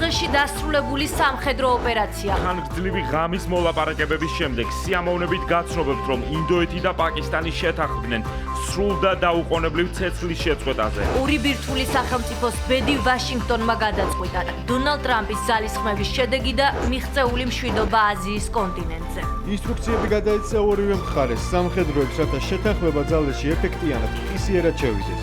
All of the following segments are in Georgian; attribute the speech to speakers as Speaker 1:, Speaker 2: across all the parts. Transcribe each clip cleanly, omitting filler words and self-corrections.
Speaker 1: დღეში დასრულებული სამხედრო ოპერაცია.
Speaker 2: ხანგრძლივი ღამის მოლაპარაკებების შემდეგ სიამოვნებით გაცნობებთ, რომ ინდოეთი და პაკისტანი შეთანხმდნენ სრულ და დაუყოვნებლივ ცეცხლის შეწყვეტაზე.
Speaker 1: ორი ბირთვული სახელმწიფოს ბედი ვაშინგტონმა გადაწყვიტა. დონალდ ტრამპის ძალისხმევის შედეგი და მიღწეული მშვიდობა აზიის კონტინენტზე.
Speaker 3: ინსტრუქციები გადაეცა ორივე მხარეს სამხედროებს, რათა შეთანხმება ძალაში ეფექტიანად ხისიერად შევიდეს.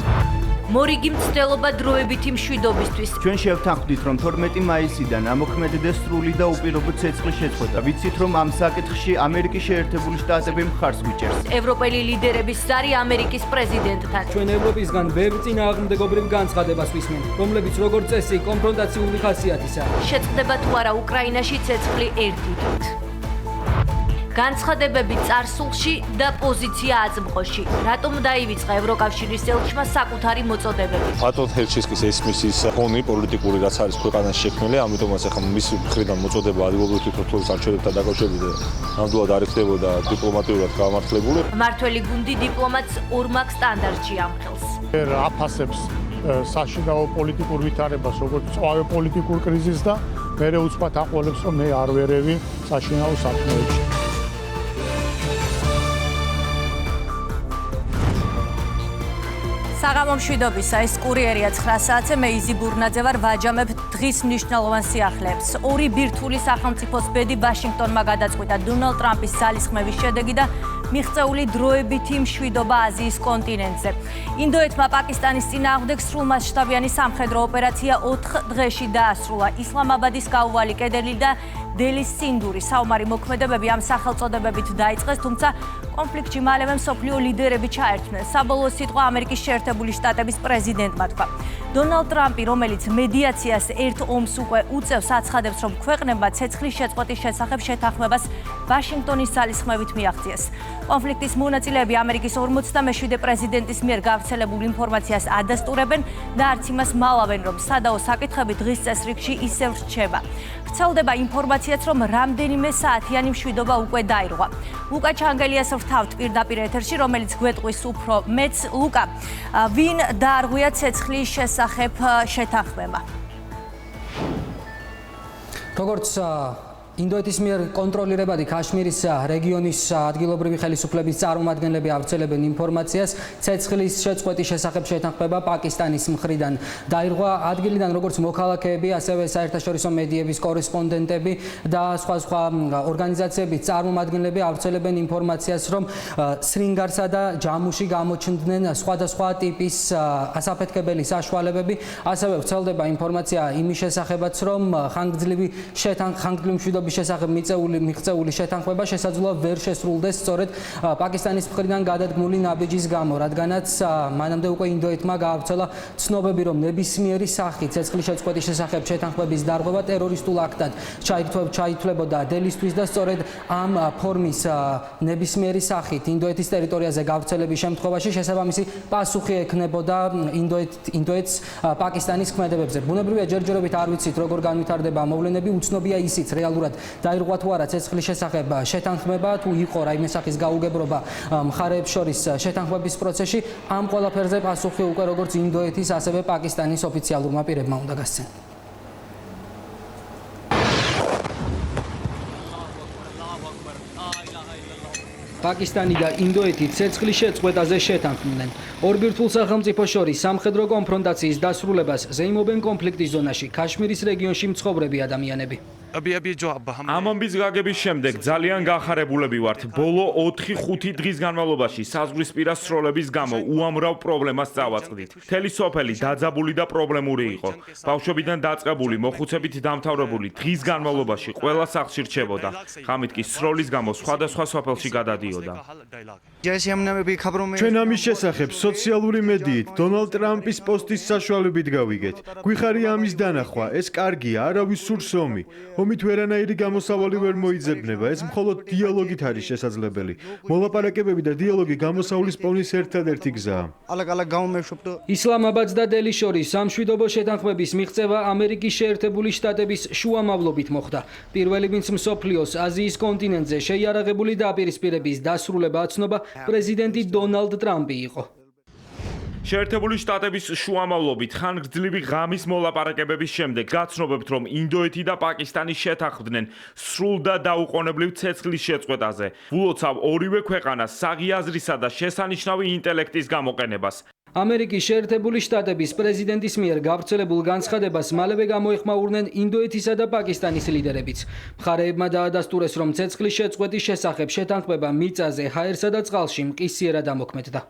Speaker 1: მორიგი მცდელობა დროებითი მშვიდობისთვის.
Speaker 4: ჩვენ შევთანხმდით, რომ 12 მაისიდან ამოქმედდეს სრული და უპირობო ცეცხლის შეწყვეტა. ვიცით, რომ ამ საკითხში ამერიკის შეერთებული შტატები მხარს გვიჭერს.
Speaker 1: ევროპელი ლიდერების ზარი ამერიკის პრეზიდენტთან.
Speaker 5: ჩვენ ევროპისგან ბევრ წინააღმდეგობრივ განცხადებას ვისმენთ, რომლებიც როგორც წესი კონფრონტაციული ხასიათისაა.
Speaker 1: შეწყდება თუ არა უკრაინაში ცეცხლი ერთი დღით. განცხადებები წარსულში და პოზიცია აზმყოში. რატომ დაივიწყა ევროკავშირის ელჩმა საკუთარი მოწოდებები?
Speaker 6: ბატონ ჰერჩისკის ესმისის ფონი პოლიტიკური რაც არის ქვეყანაში შექმნილი, ამიტომაც ახლა მის მხრიდან მოწოდება ადგილობრივი თვითმმართველობის არჩევნებთან დაკავშირებით ნამდვილად არ იქნებოდა დიპლომატიურად გამართლებული.
Speaker 1: მმართველი გუნდი დიპლომატს ორმაგ სტანდარტში ამხელს.
Speaker 7: აფასებს საშინაო პოლიტიკურ ვითარებას, როგორც წვავე პოლიტიკურ კრიზისს და მერე უცბად აყოლებს, რომ მე არ ვერევი საშინაო საქმეებში.
Speaker 1: საღამო მშვიდობისა, ეს კურიერია 9 საათზე, მე იზი ბურნაძე ვარ, ვაჯამებ დღის მნიშვნელოვან სიახლეებს. ორი ბირთვული სახელმწიფოს ბედი ვაშინგტონმა გადაწყვიტა დონალდ ტრამპის ძალისხმევის შედეგი და მიღწეული დროებითი მშვიდობა აზიის კონტინენტზე. ინდოეთმა პაკისტანის წინააღმდეგ სრულმასშტაბიანი სამხედრო ოპერაცია 4 დღეში დაასრულა. ისლამაბადის გაუვალი კედელი და დელის სინდური საომარი მოქმედებები ამ სახელწოდებებით დაიწყეს, თუმცა კონფლიქტში მალევე მსოფლიო ლიდერები ჩაერთმნენ. საბოლოო სიტყვა ამერიკის შეერთებული შტატების პრეზიდენტმა თქვა. დონალდ ტრამპი, რომელიც მედიაციას ერთ ომს უკვე უწევს, აცხადებს, რომ ქვეყნებმა ცეცხლის შეწყვეტის შესახებ შეთანხმებას ვაშინგტონის ძალისხმევით მიაღწიეს. კონფლიქტის მონაწილეები ამერიკის 47 პრეზიდენტის მიერ გავრცელებულ ინფორმაციას ადასტურებენ და არც იმას მალავენ, რომ სადაო საკითხები დღის წესრიგში ისევ რჩება. ვრცელდება ინფორმაციაც, რომ რამდენიმე საათიანი მშვიდობა უკვე დაირღვა. ლუკა ჩანგელიას ვრთავთ პირდაპირ ეთერში, რომელიც გვეტყვის უფრო მეც. ლუკა, ვინ დაარღვია ცეცხლის შესახებ შეთანხმება?
Speaker 5: როგორც ინდოეთის მიერ კონტროლირებადი ქაშმირის რეგიონის ადგილობრივი ხელისუფლების წარმომადგენლები ავრცელებენ ინფორმაციას, ცეცხლის შეწყვეტის შესახებ შეთანხმება პაკისტანის მხრიდან დაირღვა. ადგილიდან როგორც მოქალაქეები, ასევე საერთაშორისო მედიების კორესპონდენტები და სხვა ორგანიზაციების წარმომადგენლები ავრცელებენ ინფორმაციას, რომ სრინგარსა და ჯამუში გამოჩნდნენ სხვადასხვა ტიპის ასაფეთქებელი საშუალებები. ასევე ვრცელდება ინფორმაცია იმის შესახებაც, რომ ხანგრძლივი მშვიდობის შესახებ მიღწეული შეთანხმება შესაძლოა ვერ შესრულდეს სწორედ პაკისტანის მხრიდან გადადგმული ნაბიჯის გამო, რადგანაც მანამდე უკვე ინდოეთმა გაავრცელა ცნობები, რომ ნებისმიერი სახით ცეცხლის შეწყვეტის შესახებ შეთანხმების დარღვევა ტერორისტულ აქტად ჩაითვლებოდა დელისთვის და სწორედ ამ ფორმის ნებისმიერი სახით ინდოეთის ტერიტორიაზე გავრცელების შემთხვევაში შესაბამისი პასუხი ექნებოდა ინდოეთს პაკისტანის ქმედებებზე. ბუნებრივია ჯერჯერობით არ ვიცით, როგორ განვითარდება მოვლენები, უცნობია ისიც რეალურად დაირღვა თუ არა ცეცხლის შესახებ შეთანხმება, თუ იყო რაიმე სახის გაუგებრობა მხარეებს შორის შეთანხმების პროცესში. ამ ყველაფერზე პასუხი უკვე როგორც ინდოეთის, ასევე პაკისტანის ოფიციალურმა პირებმა უნდა გასცენ. პაკისტანი და ინდოეთი ცეცხლის შეწყვეტაზე შეთანხმდნენ. ორ ბირთვულ სახელმწიფოს შორის სამხედრო კონფრონტაციის დასრულებას ზეიმობენ კონფლიქტის ზონაში ქაშმირის რეგიონში მცხოვრები ადამიანები.
Speaker 2: ამ ამბის გაგების შემდეგ ძალიან გახარებულები ვართ. ბოლო 4-5 დღის განმავლობაში საზღვრისპირა სროლების გამო უამრავ პრობლემას წავაწყდით. მთელი სოფელი დაძაბული და პრობლემური იყო. ბავშვებიდან დაწყებული, მოხუცებით დამთავრებული დღის განმავლობაში ყველა სახლში რჩებოდა. ღამით კი სროლის გამო სხვადასხვა სოფელში გადადიოდა.
Speaker 3: ჩვენ ამის შესახებ სოციალური მედიით დონალდ ტრამპის პოსტის საშუალებით გავიგეთ. გვიხარია ამის დანახვა, ეს კარგია, არავის სურს ომი. ომით ვერანაირი გამოსავალი ვერ მოიძებნება, ეს მხოლოდ დიალოგით არის შესაძლებელი. მოლაპარაკებები და დიალოგი გამოსავლის პოვნის ერთადერთი გზაა.
Speaker 5: ისლამაბადს და დელის შორის სამშვიდობო შეთანხმების მიღწევა ამერიკის შეერთებული შტატების შუამავლობით მოხდა. პირველი ვინც მსოფლიოს აზიის კონტინენტზე შეიარაღებული დაპირისპირების დასრულება აცნობა პრეზიდენტი დონალდ ტრამპი იყო.
Speaker 2: შეერთებული შტატების შუამავლობით ხანგრძლივი ღამის მოლაპარაკებების შემდეგ გაცნობებთ, რომ ინდოეთი და პაკისტანი შეთანხმდნენ სრულ და დაუყოვნებლივ ცეცხლის შეწყვეტაზე. ვულოცავ ორივე ქვეყანას საღიაზრისა და შესანიშნავი ინტელექტის გამოყენებას.
Speaker 5: ამერიკის შეერთებული შტატების პრეზიდენტის მიერ გავრცელებულ განცხადებას მალევე გამოეხმაურნენ ინდოეთისა და პაკისტანის ლიდერებიც. მხარეებმა დაადასტურეს, რომ ცეცხლის შეწყვეტის შესახებ შეთანხმება მიწაზე, ჰაერსა და წყალში მყისიერად ამოქმედდა.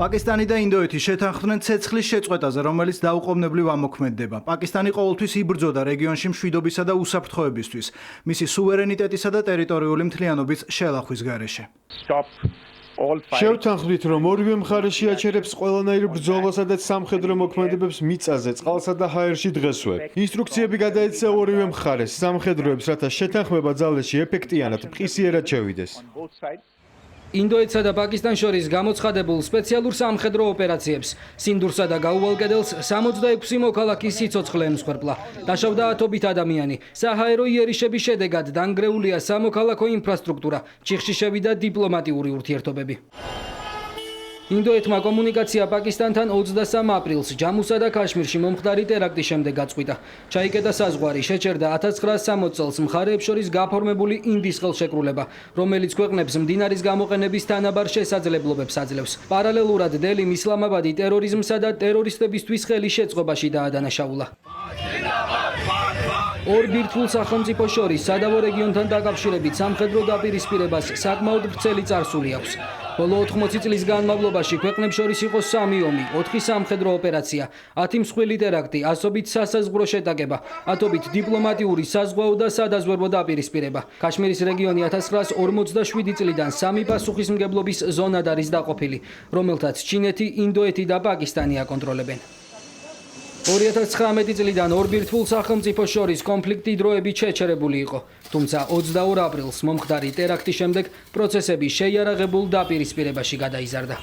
Speaker 8: პაკისტანი და ინდოეთი შეთანხმდნენ ცეცხლის შეწყვეტაზე, რომელიც დაუყოვნებლივ ამოქმედდება. პაკისტანი ყოველთვის იბრძოდა რეგიონში მშვიდობისა და უსაფრთხოებისთვის, მისი სუვერენიტეტისა და ტერიტორიული მთლიანობის შელახვის გარეშე.
Speaker 3: შევთანხმდით, რომ ორივე მხარე შეაჩერებს ყველანაირ ბრძოლასა და სამხედრო მოქმედებებს მიწაზე, წყალსა და ჰაერში დღესვე. ინსტრუქციები გადაეცა ორივე მხარეს სამხედროებს, რათა შეთანხმება ძალეში ეფექტიანად მყისიერად შევიდეს.
Speaker 5: ინდოეთსა და პაკისტანს შორის გამოცხადებულ სპეციალურ სამხედრო ოპერაციებს სინდურსა და გაუვალკედელს 66 მოქალაქის სიცოცხლე ემსხვერპლა. დაშავდა ათობით ადამიანი. საჰაერო იერიშების შედეგად დანგრეულია სამოქალაქო ინფრასტრუქტურა, ჩიხში შევიდა დიპლომატიური ურთიერთობები. ინდოეთმა კომუნიკაცია პაკისტანთან 23 აპრილს ჯამუსა და ქაშმირში მომხდარი ტერაქტის შემდეგ გაწყვიტა. ჩაიკეტა საზღვარი, შეჩერდა 1960 წელს მხარეებს შორის გაფორმებული ინდის ხელშეკრულება, რომელიც ქვეყნებს მდინარის გამოყენების თანაბარ შესაძლებლობებს აძლევს. პარალელურად დელიმ ისლამაბადი ტერორიზმსა და ტერორისტებისთვის ხელის შეწყობაში დაადანაშაულა. ორ ბირთვულ სახელმწიფო შორის სადავო რეგიონთან დაკავშირებით სამხედრო დაპირისპირებას საკმაოდ ვრცელი წარსული აქვს. ბოლო 80 წლის განმავლობაში ქვეყნებს შორის იყო 3 ომი, 4 სამხედრო ოპერაცია, 10 მსხვილი ტერაქტი, ასობით სასაზღვრო შეტაკება, ათობით დიპლომატიური, საზღვაო და სადაზვერვო დაპირისპირება. ქაშმირის რეგიონი 1947 წლიდან 3 პასუხისმგებლობის ზონად არის დაყოფილი, რომელთაც ჩინეთი, ინდოეთი და პაკისტანი აკონტროლებენ. 2019 წლიდან ორ ბირთვულ სახელმწიფო შორის კონფლიქტი დროებით შეჩერებული იყო, თუმცა 22 აპრილს მომხდარი ტერაქტის შემდეგ პროცესები შეიარაღებულ დაპირისპირებაში გადაიზარდა.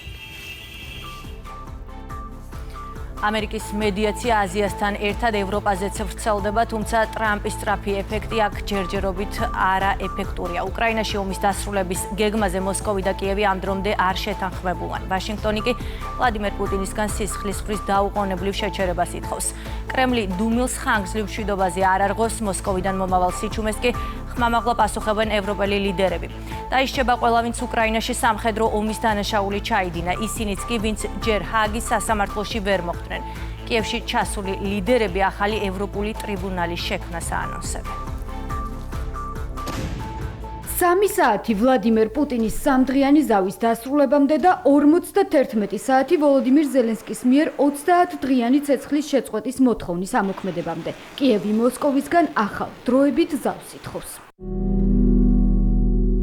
Speaker 1: ამერიკის მედიაცია აზიასთან ერთად ევროპაზეც ვრცელდება, თუმცა ტრამპის სწრაფი ეფექტი აქ ჯერჯერობით არაეფექტურია. უკრაინაში ომის დასრულების გეგმაზე მოსკოვი და კიევი ამ დრომდე არ შეთანხმებულან. ვაშინგტონი კი ვლადიმერ პუტინისგან სისხლისხრის დაუყოვნებლივ შეჩერებას ითხოვს. კრემლი დუმილს ხანგრძლივ მშვიდობაზე არ არღოს, მოსკოვიდან მომავალ სიჩუმეს კი ხმამაღლა პასუხებენ ევროპელი ლიდერები. დაიშჩება ყველა, ვინც უკრაინაში სამხედრო ომის დანაშაული ჩაიდინა, ისინიც კი, ვინც ჯერ ჰააგის სასამართლოში ვერ მოხვდნენ. კიევში ჩასული ლიდერები ახალი ევროპული ტრიბუნალის შექმნას აანონსებენ.
Speaker 9: 3 საათი ვლადიმერ პუტინის სამდღიანი ზავის დასრულებამდე და 51 საათი ვოლოდიმირ ზელენსკის მიერ 30 დღიანი ცეცხლის შეწყვეტის მოთხოვნის ამოქმედებამდე. კიევი მოსკოვისგან ახალ დროებით ზავს ითხოვს.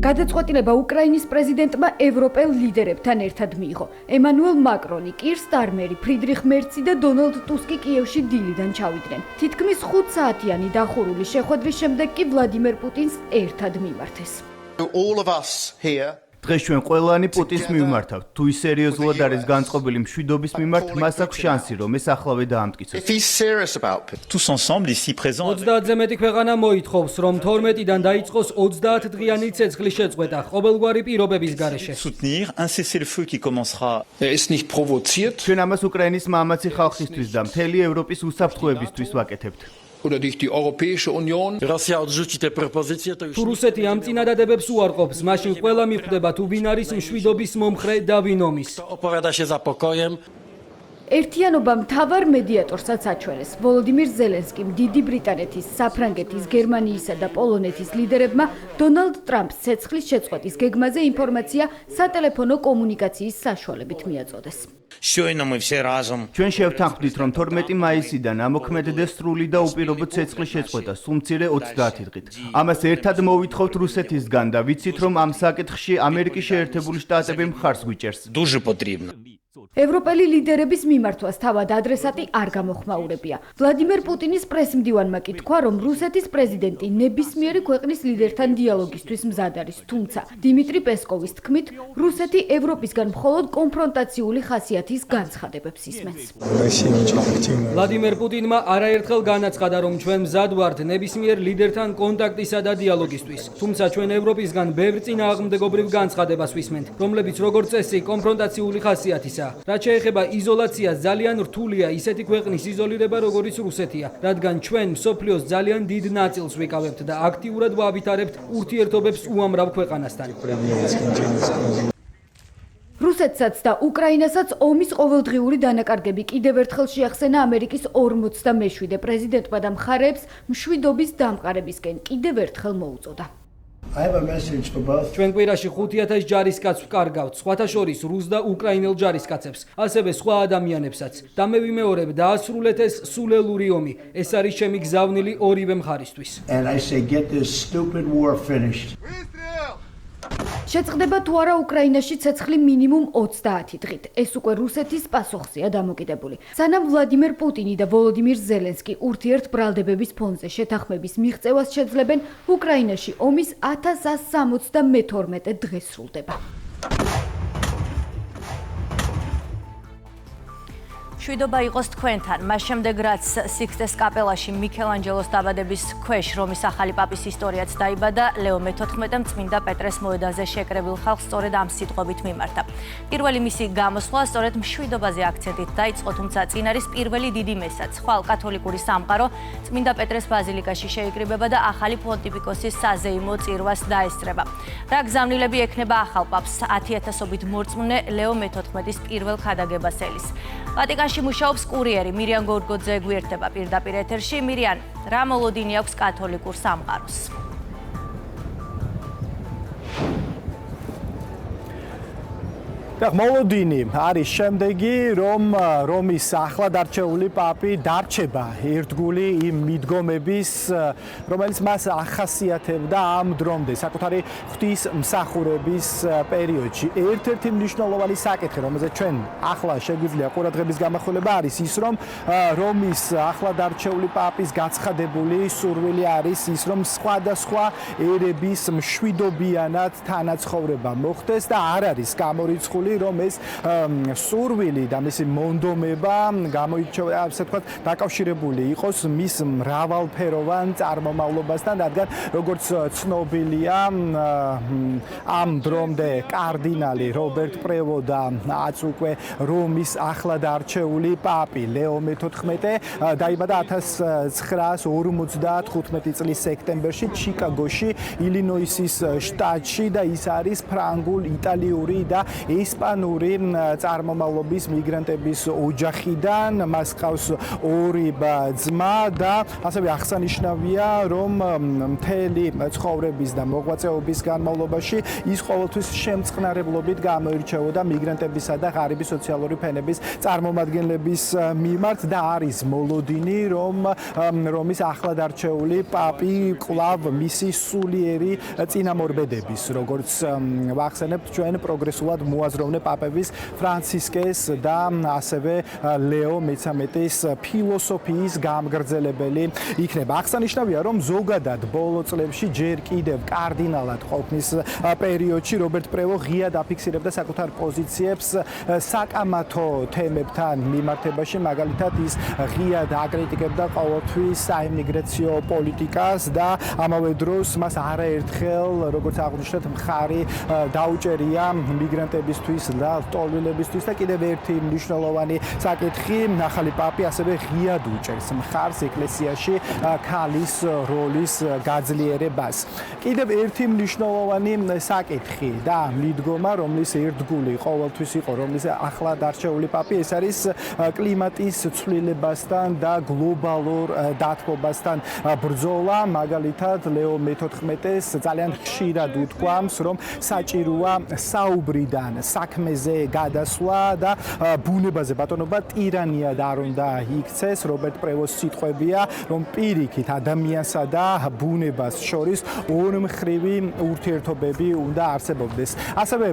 Speaker 9: გადაწყვეტილება უკრაინის პრეზიდენტმა ევროპელ ლიდერებთან ერთად მიიღო. ემანუელ მაკრონი, კირ სტარმერი, ფრიდრიხ მერცი და დონალდ ტუსკი კიევში დილიდან ჩავიდნენ. თითქმის 5 საათიანი დახურული შეხვედრის შემდეგ კი ვლადიმერ პუტინს ერთად მიმართეს.
Speaker 4: დღეს ჩვენ ყველანი პუტინს მიმართავთ. თუ ის სერიოზულად არის განწყობილი მშვიდობის მიმართ, მას აქვს შანსი, რომ ეს ახლავე დაამტკიცოს.
Speaker 5: 30-ზე მეტი ქვეყანა მოითხოვს, რომ 12-დან დაიწყოს 30 დღიანი ცეცხლის შეწყვეტა ყოველგვარი პირობების გარეშე.
Speaker 4: ჩვენ ამას უკრაინის მამაცი ხალხისთვის და მთელი ევროპის უსაფრთხოებისთვის ვაკეთებთ.
Speaker 5: თუ რუსეთი ამ წინადადებებს უარყოფს, მაშინ ყველა მიხვდება თუ ვინ არის მშვიდობის მომხრე და ვინ ომის.
Speaker 9: ერთიანობა მთავარ მედიატორსაც აჩვენეს. ვოლოდიმირ ზელენსკიმ, დიდი ბრიტანეთის, საფრანგეთის, გერმანიისა და პოლონეთის ლიდერებმა დონალდ ტრამპს ცეცხლის შეწყვეტის გეგმაზე ინფორმაცია სატელეფონო კომუნიკაციის საშუალებით მიაწოდეს.
Speaker 4: ჩვენ შევთანხმდით, რომ 12 მაისიდან ამოქმედდეს სრული და უპირობო ცეცხლის შეწყვეტა, სულ მცირე 30 დღით. ამას ერთად მოვითხოვთ რუსეთისგან და ვიცით, რომ ამ საკითხში ამერიკის შეერთებული შტატები მხარს გვიჭერს.
Speaker 9: ევროპელი ლიდერების მიმართვას თავად ადრესატი არ გამოხმაურებია. ვლადიმერ პუტინის პრესმდივანმა კი თქვა, რომ რუსეთის პრეზიდენტი ნებისმიერი ქვეყნის ლიდერთან დიალოგისთვის მზად არის, თუმცა დიმიტრი პესკოვის თქმით, რუსეთი ევროპისგან მხოლოდ კონფრონტაციული ხასიათის განცხადებებს ისმენს.
Speaker 5: ვლადიმერ პუტინმა არაერთხელ განაცხადა, რომ ჩვენ მზად ვართ ნებისმიერ ლიდერთან კონტაქტისა და დიალოგისთვის, თუმცა ჩვენ ევროპისგან ბევრ წინააღმდეგობრივ განცხადებას ვისმენთ, რომლებიც როგორც წესი კონფრონტაციული ხასიათისა მიღებისა. რაც შეეხება იზოლაციას, ძალიან რთულია ისეთი ქვეყნის იზოლირება, როგორიც რუსეთია, რადგან ჩვენ მსოფლიოს ძალიან დიდ ნაწილს ვიკავებთ და აქტიურად ვავითარებთ ურთიერთობებს უამრავ ქვეყანასთან.
Speaker 9: რუსეთსაც და უკრაინასაც ომის ყოველდღიური დანაკარგები კიდევ ერთხელ შეახსენა ამერიკის 47 პრეზიდენტმა და მხარეებს მშვიდობის დამყარებისკენ კიდევ ერთხელ მოუწოდა.
Speaker 5: ჩვენ კვირაში 5000 ჯარისკაცს ვკარგავთ, სხვათა შორის რუს და უკრაინელ ჯარისკაცებს, ასევე სხვა ადამიანებსაც. და მე ვიმეორებ, დაასრულეთ ეს სულელური ომი. ეს არის ჩემი გზავნილი ორივე მხარისთვის.
Speaker 9: შეწყდება თუ არა უკრაინაში ცეცხლი მინიმუმ 30 დღით. ეს უკვე რუსეთის პასუხზეა დამოკიდებული. სანამ ვლადიმერ პუტინი და ვოლოდიმირ ზელენსკი ურთიერთ ბრალდებების ფონზე შეთანხმების მიღწევას შეძლებენ, უკრაინაში ომის 1172 დღე სრულდება.
Speaker 1: შვიდობა იყოს თქვენთან. მას შემდეგ რაც სიქსტეს კაპელაში მიქელანჯელოს დაბადების ქვეშ რომის ახალი პაპის ისტორიაც დაიბადა, ლეო მე-14-მ წმინდა პეტრეს მოედანზე შეკრებილ ხალხს სწორედ ამ სიტყვებით მიმართა. პირველი მისი გამოსვლა სწორედ მშვიდობაზე აქცენტით დაიწყო, თუმცა წინ არის პირველი დიდი მესაც. ხვალ კათოლიკური სამყარო წმინდა პეტრეს ბაზილიკაში შეიკრიბება და ახალი პონტიფიკოსის საზეიმო წირვას დაესწრება. რა გზავნილები ექნება ახალ პაპს 10,000-ობით მორწმუნე ლეო მე-14-ის პირველ ქადაგებას ელის. ვატიკანში მუშაობს კურიერი მირიან გორგოძე გვერდება პირდაპირ ეთერში. მირიან, რა მოლოდინი აქვს კათოლიკურ სამყაროს?
Speaker 10: მოლოდინი არის შემდეგი, რომ რომის ახლად არჩეული პაპი დარჩება ერთგული იმ მიდგომების, რომელიც მას ახასიათებდა ამ დრომდე, საკუთარი ღვთისმსახურების პერიოდში. ერთ-ერთი მნიშვნელოვანი საკითხი, რომელზეც ჩვენ ახლა შეგვიძლია ყურადღების გამახვილება, არის ის, რომ რომის ახლად არჩეული პაპის გაცხადებული სურვილი არის ის, რომ სხვადასხვა ერების მშვიდობიანად თანაცხოვრება მოხდეს და არ არის გამორიცხული, რომ ეს სურვილი და მისი მონდომება გამოირჩევა, ასე ვთქვათ, დაკავშირებული იყოს მის მრავალფეროვან წარმომავლობასთან, რადგან როგორც ცნობილია, ამ დრომდე კარდინალი რობერტ პრევო და უკვე რომის ახლად არჩეული პაპი ლეო მე-14 დაიბადა 1955 წლის სექტემბერში ჩიკაგოში, ილინოისის შტატში და ის არის ფრანგულ, იტალიური და ესპანური წარმომავლობის მიგრანტების ოჯახიდან. მას ჰყავს 2 ძმა და ასევე აღსანიშნავია, რომ მთელი ცხოვრების და მოღვაწეობის განმავლობაში ის ყოველთვის შემწყნარებლობით გამოირჩეოდა მიგრანტებისა და ღარიბი სოციალური ფენების წარმომადგენლების მიმართ და არის მოლოდინი, რომ რომის ახლად არჩეული პაპი კვლავ მისი სულიერი წინამორბედების, როგორც ვახსენებთ ჩვენ პროგრესულად მოაზროვნე პაპების ფრანცისკეს და ასევე ლეო მე-13-ის ფილოსოფიის გამგრძელებელი იქნება. აღსანიშნავია, რომ ზოგადად ბოლო წლებში ჯერ კიდევ კარდინალად ყოფნის პერიოდში რობერტ პრევო ღიად აფიქსირებდა საკუთარ პოზიციებს საკამათო თემებთან მიმართებაში, მაგალითად ის ღიად აკრიტიკებდა ყოველთვის საიმიგრაციო პოლიტიკას და ამავე დროს მას არაერთხელ, როგორც აღნიშნეთ, მხარი დაუჭერია მიგრანტებისთვის და ლტოლვილებისთვის და კიდევ ერთი მნიშვნელოვანი საკითხი, ახალი პაპი ასევე ღიად უჭერს მხარს ეკლესიაში ქალის როლის გაძლიერებას. კიდევ ერთი მნიშვნელოვანი საკითხი და მიდგომა, რომლის ერთგული ყოველთვის იყო, რომლის ახლად არჩეული პაპი, ეს არის კლიმატის ცვლილებასთან და გლობალურ დათბობასთან ბრძოლა. მაგალითად, ლეო მე-14-ს ძალიან ხშირად უთქვამს, რომ საჭიროა საუბრიდან საქმეზე გადასვლა და ბუნებაზე ბატონობა ტირანიად არ უნდა იქცეს. რობერტ პრევოს სიტყვებია, რომ პირიქით ადამიანსა და ბუნებას შორის ორმხრივი ურთიერთობები უნდა არსებობდეს. ასევე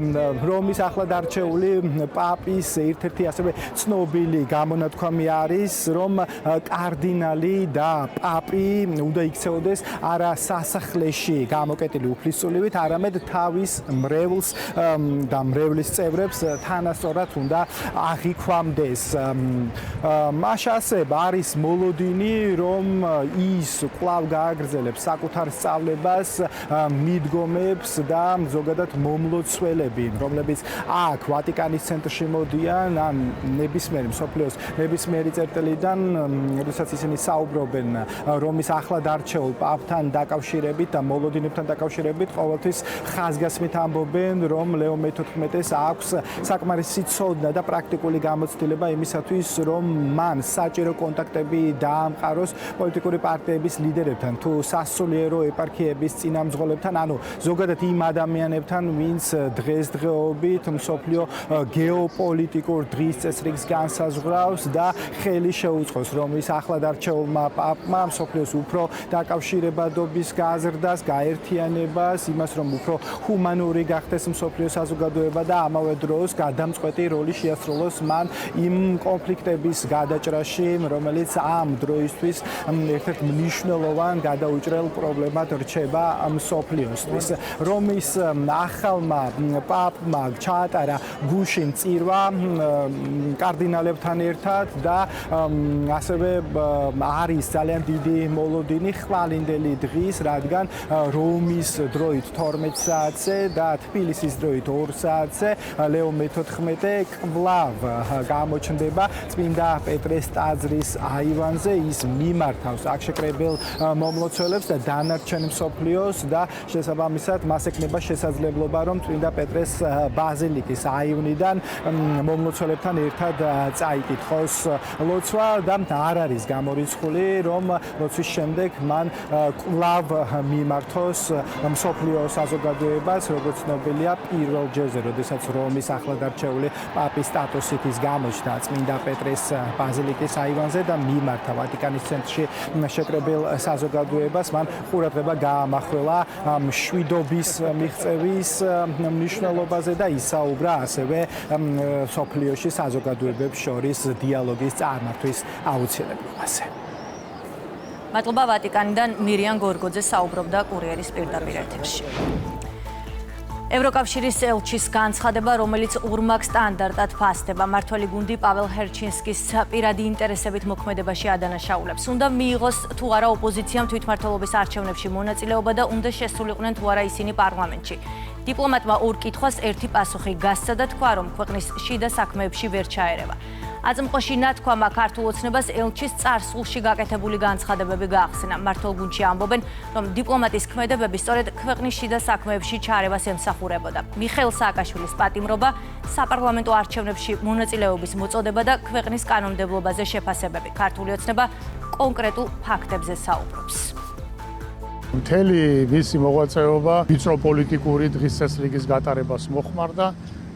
Speaker 10: რომის ახლად არჩეული პაპის ერთ-ერთი ასევე ცნობილი გამონათქვამი არის, რომ კარდინალი და პაპი უნდა იქცეოდეს არა სასახლეში გამოკეტილი უფლისწულივით, არამედ თავის მრევლს და მრევლის წევრებს თანასწორად უნდა აღიქვამდეს. მაშასებ არის მოლოდინი, რომ ის კვლავ გააგრძელებს საკუთარ სწავლებას, მიდგომებს და ზოგადად მომლოცველები, რომლებიც აქ ვატიკანის ცენტრში მოდიან, ან ნებისმიერი მსოფლიოს ნებისმიერი წერტილიდან, როდესაც ისინი საუბრობენ რომის ახლად არჩეულ პაპთან დაკავშირებით და მოლოდინებთან დაკავშირებით, ყოველთვის ხაზგასმით ამბობენ, რომ ლეო მე-14-ს აქვს საკმარისი ცოდნა და პრაქტიკული გამოცდილება იმისათვის, რომ მან საჭირო კონტაქტები დაამყაროს პოლიტიკური პარტიების ლიდერებთან თუ სასულიერო ეპარქიების წინამძღოლებთან, ანუ ზოგადად იმ ადამიანებთან, ვინც დღესდღეობით მსოფლიო გეოპოლიტიკურ დღის წესრიგს განსაზღვრავს და ხელი შეუწყოს, რომ ის ახლად არჩეულმა პაპმა მსოფლიოს უფრო დაკავშირებადობის გაზრდას, გაერთიანებას, იმას, რომ უფრო ჰუმანური გახდეს მსოფლიო საზოგადოება და ამავე დროს გადამწყვეტი როლი შეასრულოს მან იმ კონფლიქტების გადაჭრაში, რომელიც ამ დროისთვის ერთ-ერთ მნიშვნელოვან გადაუჭრელ პრობლემად რჩება მსოფლიოსთვის. რომის ახალმა პაპმა ჩაატარა გუშინ წირვა კარდინალებთან ერთად და ასევე არის ძალიან დიდი მოლოდინი ხვალინდელი დღის, რადგან რომის დროით 12 საათზე და თბილისის დროით 2 საათზე ლეო მე-14 კვლავ გამოჩნდება წმინდა პეტრეს ტაძრის აივანზე. ის მიმართავს აქ შეკრებილ მომლოცველებს და დანარჩენ მსოფლიოს და შესაბამისად მას ექნება შესაძლებლობა, რომ წმინდა პეტრეს ბაზილიკის აივნიდან მომლოცველებთან ერთად წაიკითხოს ლოცვა და არ არის გამორიცხული, რომ ლოცვის შემდეგ მან კვლავ მიმართოს მსოფლიო საზოგადოებას, როგორც ცნობილია, პირველ ჯერზე, როდესაც რომის ახლადარჩეული პაპის სტატუსით ის გამოჩნდა წმინდა პეტრეს ბაზილიკის აივანზე და მიმართა ვატიკანის ცენტრში შეკრებილ საზოგადოებას, მან ყურადღება გაამახვილა მშვიდობის მიღწევის მნიშვნელობაზე და ისაუბრა ასევე მსოფლიოში საზოგადოებებს შორის დიალოგის წარმართვის აუცილებლობაზე.
Speaker 1: მადლობა ვატიკანიდან მირიან გორგოძე საუბრობდა კურიერის პირდაპირ ეთერში. ევროკავშირის ელჩის განცხადება, რომელიც ურმაგ სტანდარტად ფასდება, მმართველი გუნდი პაվել ჰერჩინსკის პირადი ინტერესებით მოქმედებაში ადანაშაულებს. უნდა მიიღოს თუ არა ოპოზიციამ თვითმმართველობის არჩევნებში მონაწილეობა და უნდა შესულიყვნენ თუ არა ისინი პარლამენტში. დიპლომატმა ორ კითხვას ერთი პასუხი გასცა და თქვა, რომ ქვეყნის შიდა საქმეებში ვერ ჩაერევა. აწმყოში ნათქვამა ქართულ ოცნებას ელჩის წარსულში გაკეთებული განცხადებები გაახსენა. მმართველ გუნდში ამბობენ, რომ დიპლომატის ქმედებები სწორედ ქვეყნის შიდა საქმეებში ჩარევას ემსახურებოდა. მიხეილ სააკაშვილის პატიმრობა, საპარლამენტო არჩევნებში მონაწილეობის მოწოდება და ქვეყნის კანონმდებლობაზე შეფასებები. ქართული ოცნება კონკრეტულ ფაქტებზე საუბრობს.
Speaker 7: მთელი მისი მოღვაწეობა ვიწრო პოლიტიკური დღის წესრიგის გატარებას მოხმარდა,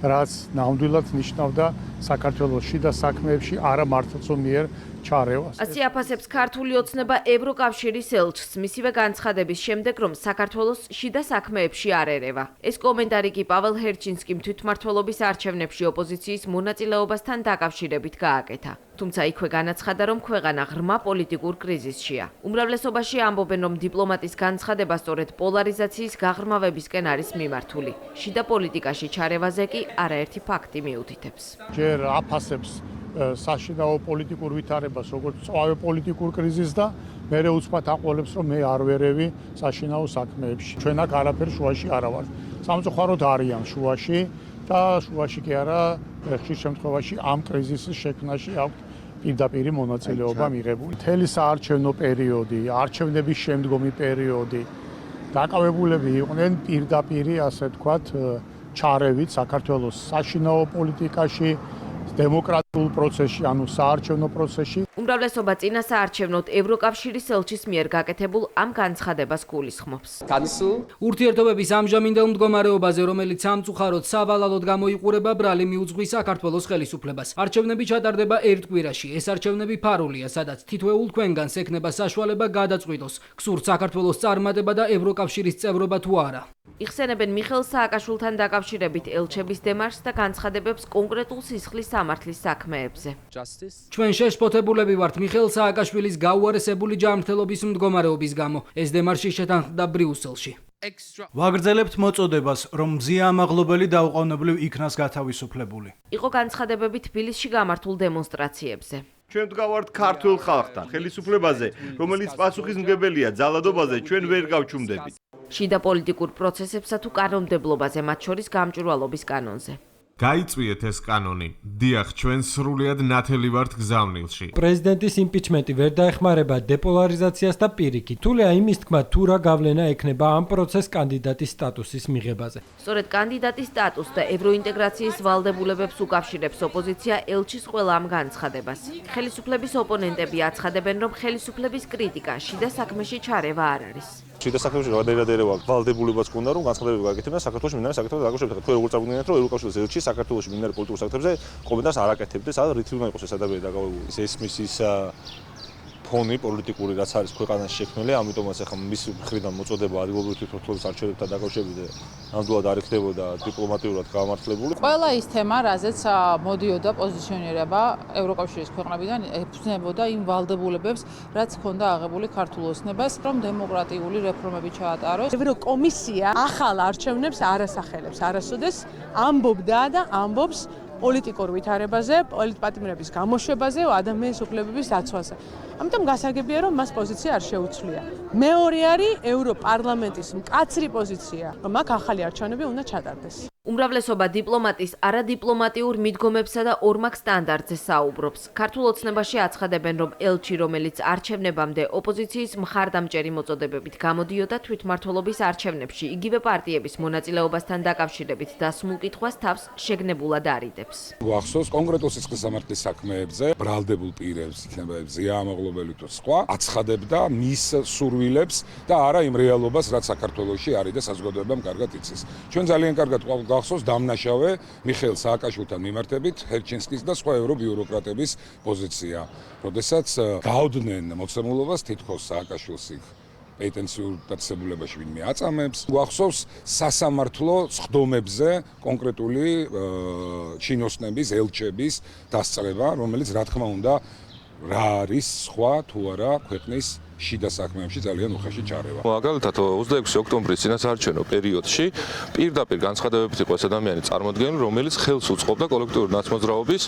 Speaker 7: რაც ნამდვილად ნიშნავდა საქართველოს შიდა საქმეებში არა მართლაც მიერ ჩარევას.
Speaker 11: ასე აფასებს ქართული ოცნება ევროკავშირის ელჩს მისივე განცხადების შემდეგ, რომ საქართველოს შიდა საქმეებში არ ერევა. ეს კომენტარი კი პაվել ჰერჩინსკიმ თვითმმართველობის არჩევნებში ოპოზიციის მონაწილეობასთან დაკავშირებით გააკეთა. თუმცა იქვე განაცხადა, რომ ქვეყანა ღრმა პოლიტიკურ კრიზისშია. უმრავლესობაში ამბობენ, რომ დიპლომატის განცხადება სწორედ პოლარიზაციის გაღრმავებისკენ არის მიმართული. შიდა პოლიტიკაში ჩარევაზე კი არაერთი ფაქტი მიუთითებს.
Speaker 7: ჯერ აფასებს საშინაო პოლიტიკურ ვითარებას, როგორც წვავე პოლიტიკურ კრიზისს და მერე უცბად აყოლებს, რომ მე არ ვერევი საშინაო საქმეებში. ჩვენ აქ არაფერ შუაში არა ვართ. სამწუხაროდ არიან შუაში და შუაში კი არა, ხშირ შემთხვევაში ამ კრიზისის შექმნაში აქვს პირდაპირი მონაწილეობა მიღებული. მთელი საარჩევნო პერიოდი, არჩევნების შემდგომი პერიოდი დაკავებულები იყვნენ პირდაპირი, ასე ვთქვათ, ჩარევით საქართველოს საშინაო პოლიტიკაში, დემოკრატიულ პროცესში, ანუ საარჩევნო პროცესში.
Speaker 11: უმრავლესობა წინა საარჩევნოდ ევროკავშირის ელჩის მიერ გაკეთებულ ამ განცხადებას გულისხმობს.
Speaker 5: ურთიერთობების ამჟამინდელ მდგომარეობაზე, რომელიც სამწუხაროდ სავალალოდ გამოიყურება, ბრალი მიუძღვის საქართველოს ხელისუფლებას. არჩევნები ჩატარდება ერთ კვირაში. ეს არჩევნები ფარულია, სადაც თითოეულ ქვენგანს ექნება საშუალება გადაწყვიტოს, გსურთ საქართველოს წარმატება და ევროკავშირის წევრობა თუ არა.
Speaker 11: იხსენებენ მიხეილ სააკაშვილთან დაკავშირებით ელჩების დემარშს და განცხადებებს კონკრეტულ სისხლის სამართლის საქმეებზე.
Speaker 5: ჩვენ შეშფოთებულები ვართ მიხეილ სააკაშვილის გაუარესებული ჯანმრთელობის მდგომარეობის გამო. ეს დემარში შეთანხმდა ბრიუსელში.
Speaker 8: ვაგრძელებთ მოწოდებას, რომ მზია ამაღლობელი დაუყოვნებლივ იქნას გათავისუფლებული.
Speaker 11: იყო განცხადებები თბილისში გამართულ დემონსტრაციებზე.
Speaker 12: ჩვენ ვდგავართ ქართულ ხალხთან, ხელისუფლებაზე, რომელიც პასუხისმგებელია ძალადობაზე, ჩვენ ვერ გავჩუმდებით.
Speaker 11: შიდა პოლიტიკურ პროცესებსა თუ კანონმდებლობაზე, მათ შორის გამჭვირვალობის კანონზე.
Speaker 13: გაიწვიეთ ეს კანონი. დიახ, ჩვენ სრულიად ნათელი ვართ გზავნილში.
Speaker 14: პრეზიდენტის იმპიჩმენტი ვერ დაეხმარება დეპოლარიზაციას და პირიქით. თულია იმის თქმა, თუ რა გავლენა ექნება ამ პროცესს კანდიდატის სტატუსის მიღებაზე.
Speaker 11: სწორედ კანდიდატის სტატუსს და ევროინტეგრაციის ვალდებულებებს უკავშირებს ოპოზიცია ელჩის ყველა ამ განცხადებას. ხელისუფლების ოპონენტები აცხადებენ, რომ ხელისუფლების კრიტიკა შიდა საქმეში ჩარევა არ არის.
Speaker 6: შიდა საქმეში გადაერევა ვალდებულებაც ქონდა, რომ განცხადებები გააკეთებინა საქართველოს მინარე საკითხებზე დაკავშირებით. თუ როგორ წაგვიგნენთ, რომ ევროკავშირის ელჩი საქართველოს მინარე პოლიტიკურ საკითხებზე კომენტარს არ აკეთებდეს, სადაც რითი უნდა იყოს ეს ადამიანი დაკავებული. ეს მისის ფონი პოლიტიკური რაც არის ქვეყანაში შექმნილი, ამიტომაც ახლა მის მხრიდან მოწოდება ადგილობრივი თვითმმართველობის არჩევნებთან დაკავშირებით ნამდვილად არ იქნებოდა დიპლომატიურად გამართლებული.
Speaker 15: ყველა ის თემა, რაზეც მოდიოდა პოზიციონირება ევროკავშირის ქვეყნებიდან, ებრძნებოდა იმ ვალდებულებებს, რაც ჰქონდა აღებული ქართულ ოცნებას, რომ დემოკრატიული რეფორმები ჩაატაროს. ევროკომისია ახალ არჩევნებს არ ასახელებს, არასოდეს ამბობდა და ამბობს პოლიტიკურ ვითარებაზე, პოლიტპატიმრების გამოშვებაზე, ადამიანის უფლებების დაცვაზე. ამიტომ გასაგებია, რომ მას პოზიცია არ შეუცვლია. მეორე არის ევროპარლამენტის მკაცრი პოზიცია, რომ აქ ახალი არჩევნები უნდა ჩატარდეს.
Speaker 11: უმრავლესობა დიპლომატის არადიპლომატიურ მიდგომებსა და ორმაგ სტანდარტზე საუბრობს. ქართულ ოცნებაში აცხადებენ, რომ ელჩი, რომელიც არჩევნებამდე ოპოზიციის მხარდამჭერი მოწოდებებით გამოდიოდა თვითმმართველობის არჩევნებში, იგივე პარტიების მონაწილეობასთან დაკავშირებით დასმულ კითხვას თავს შეგნებულად არიდებს.
Speaker 16: გვახსოვს კონკრეტულ სისხლის სამართლის საქმეებზე ბრალდებულ პირებს, იქნება ზია ამაღლობელი თუ სხვა, აცხადებდა მის სურვილებს და არა იმ რეალობას, რაც საქართველოში არის და საზოგადოებამ კარგად იცის. ჩვენ ძალიან კარგად გახსოვს დამნაშავე მიხეილ სააკაშვილთან მიმართებით ჰერჩინსკის და სხვა ევრობიუროკრატების პოზიცია, როდესაც გაუდნენ მოცემულობას თითქოს სააკაშვილს პეტენციურ დაწესებულებაში ვინმე აწამებს. გვახსოვს სასამართლო სხდომებზე კონკრეტული ჩინოსნების, ელჩების დასწრება, რომელიც რა თქმა უნდა რა არის სხვა თუ არა ქვეყნის შიდა საქმეებში ძალიან უხეში ჩარევა.
Speaker 6: მაგალითად 26 ოქტომბრის წინასაარჩევნო პერიოდში პირდაპირ განცხადებებით იყო ეს ადამიანი წარმოადგენელი, რომელიც ხელს უწყობდა კოლექტიური ნაცმოძრაობის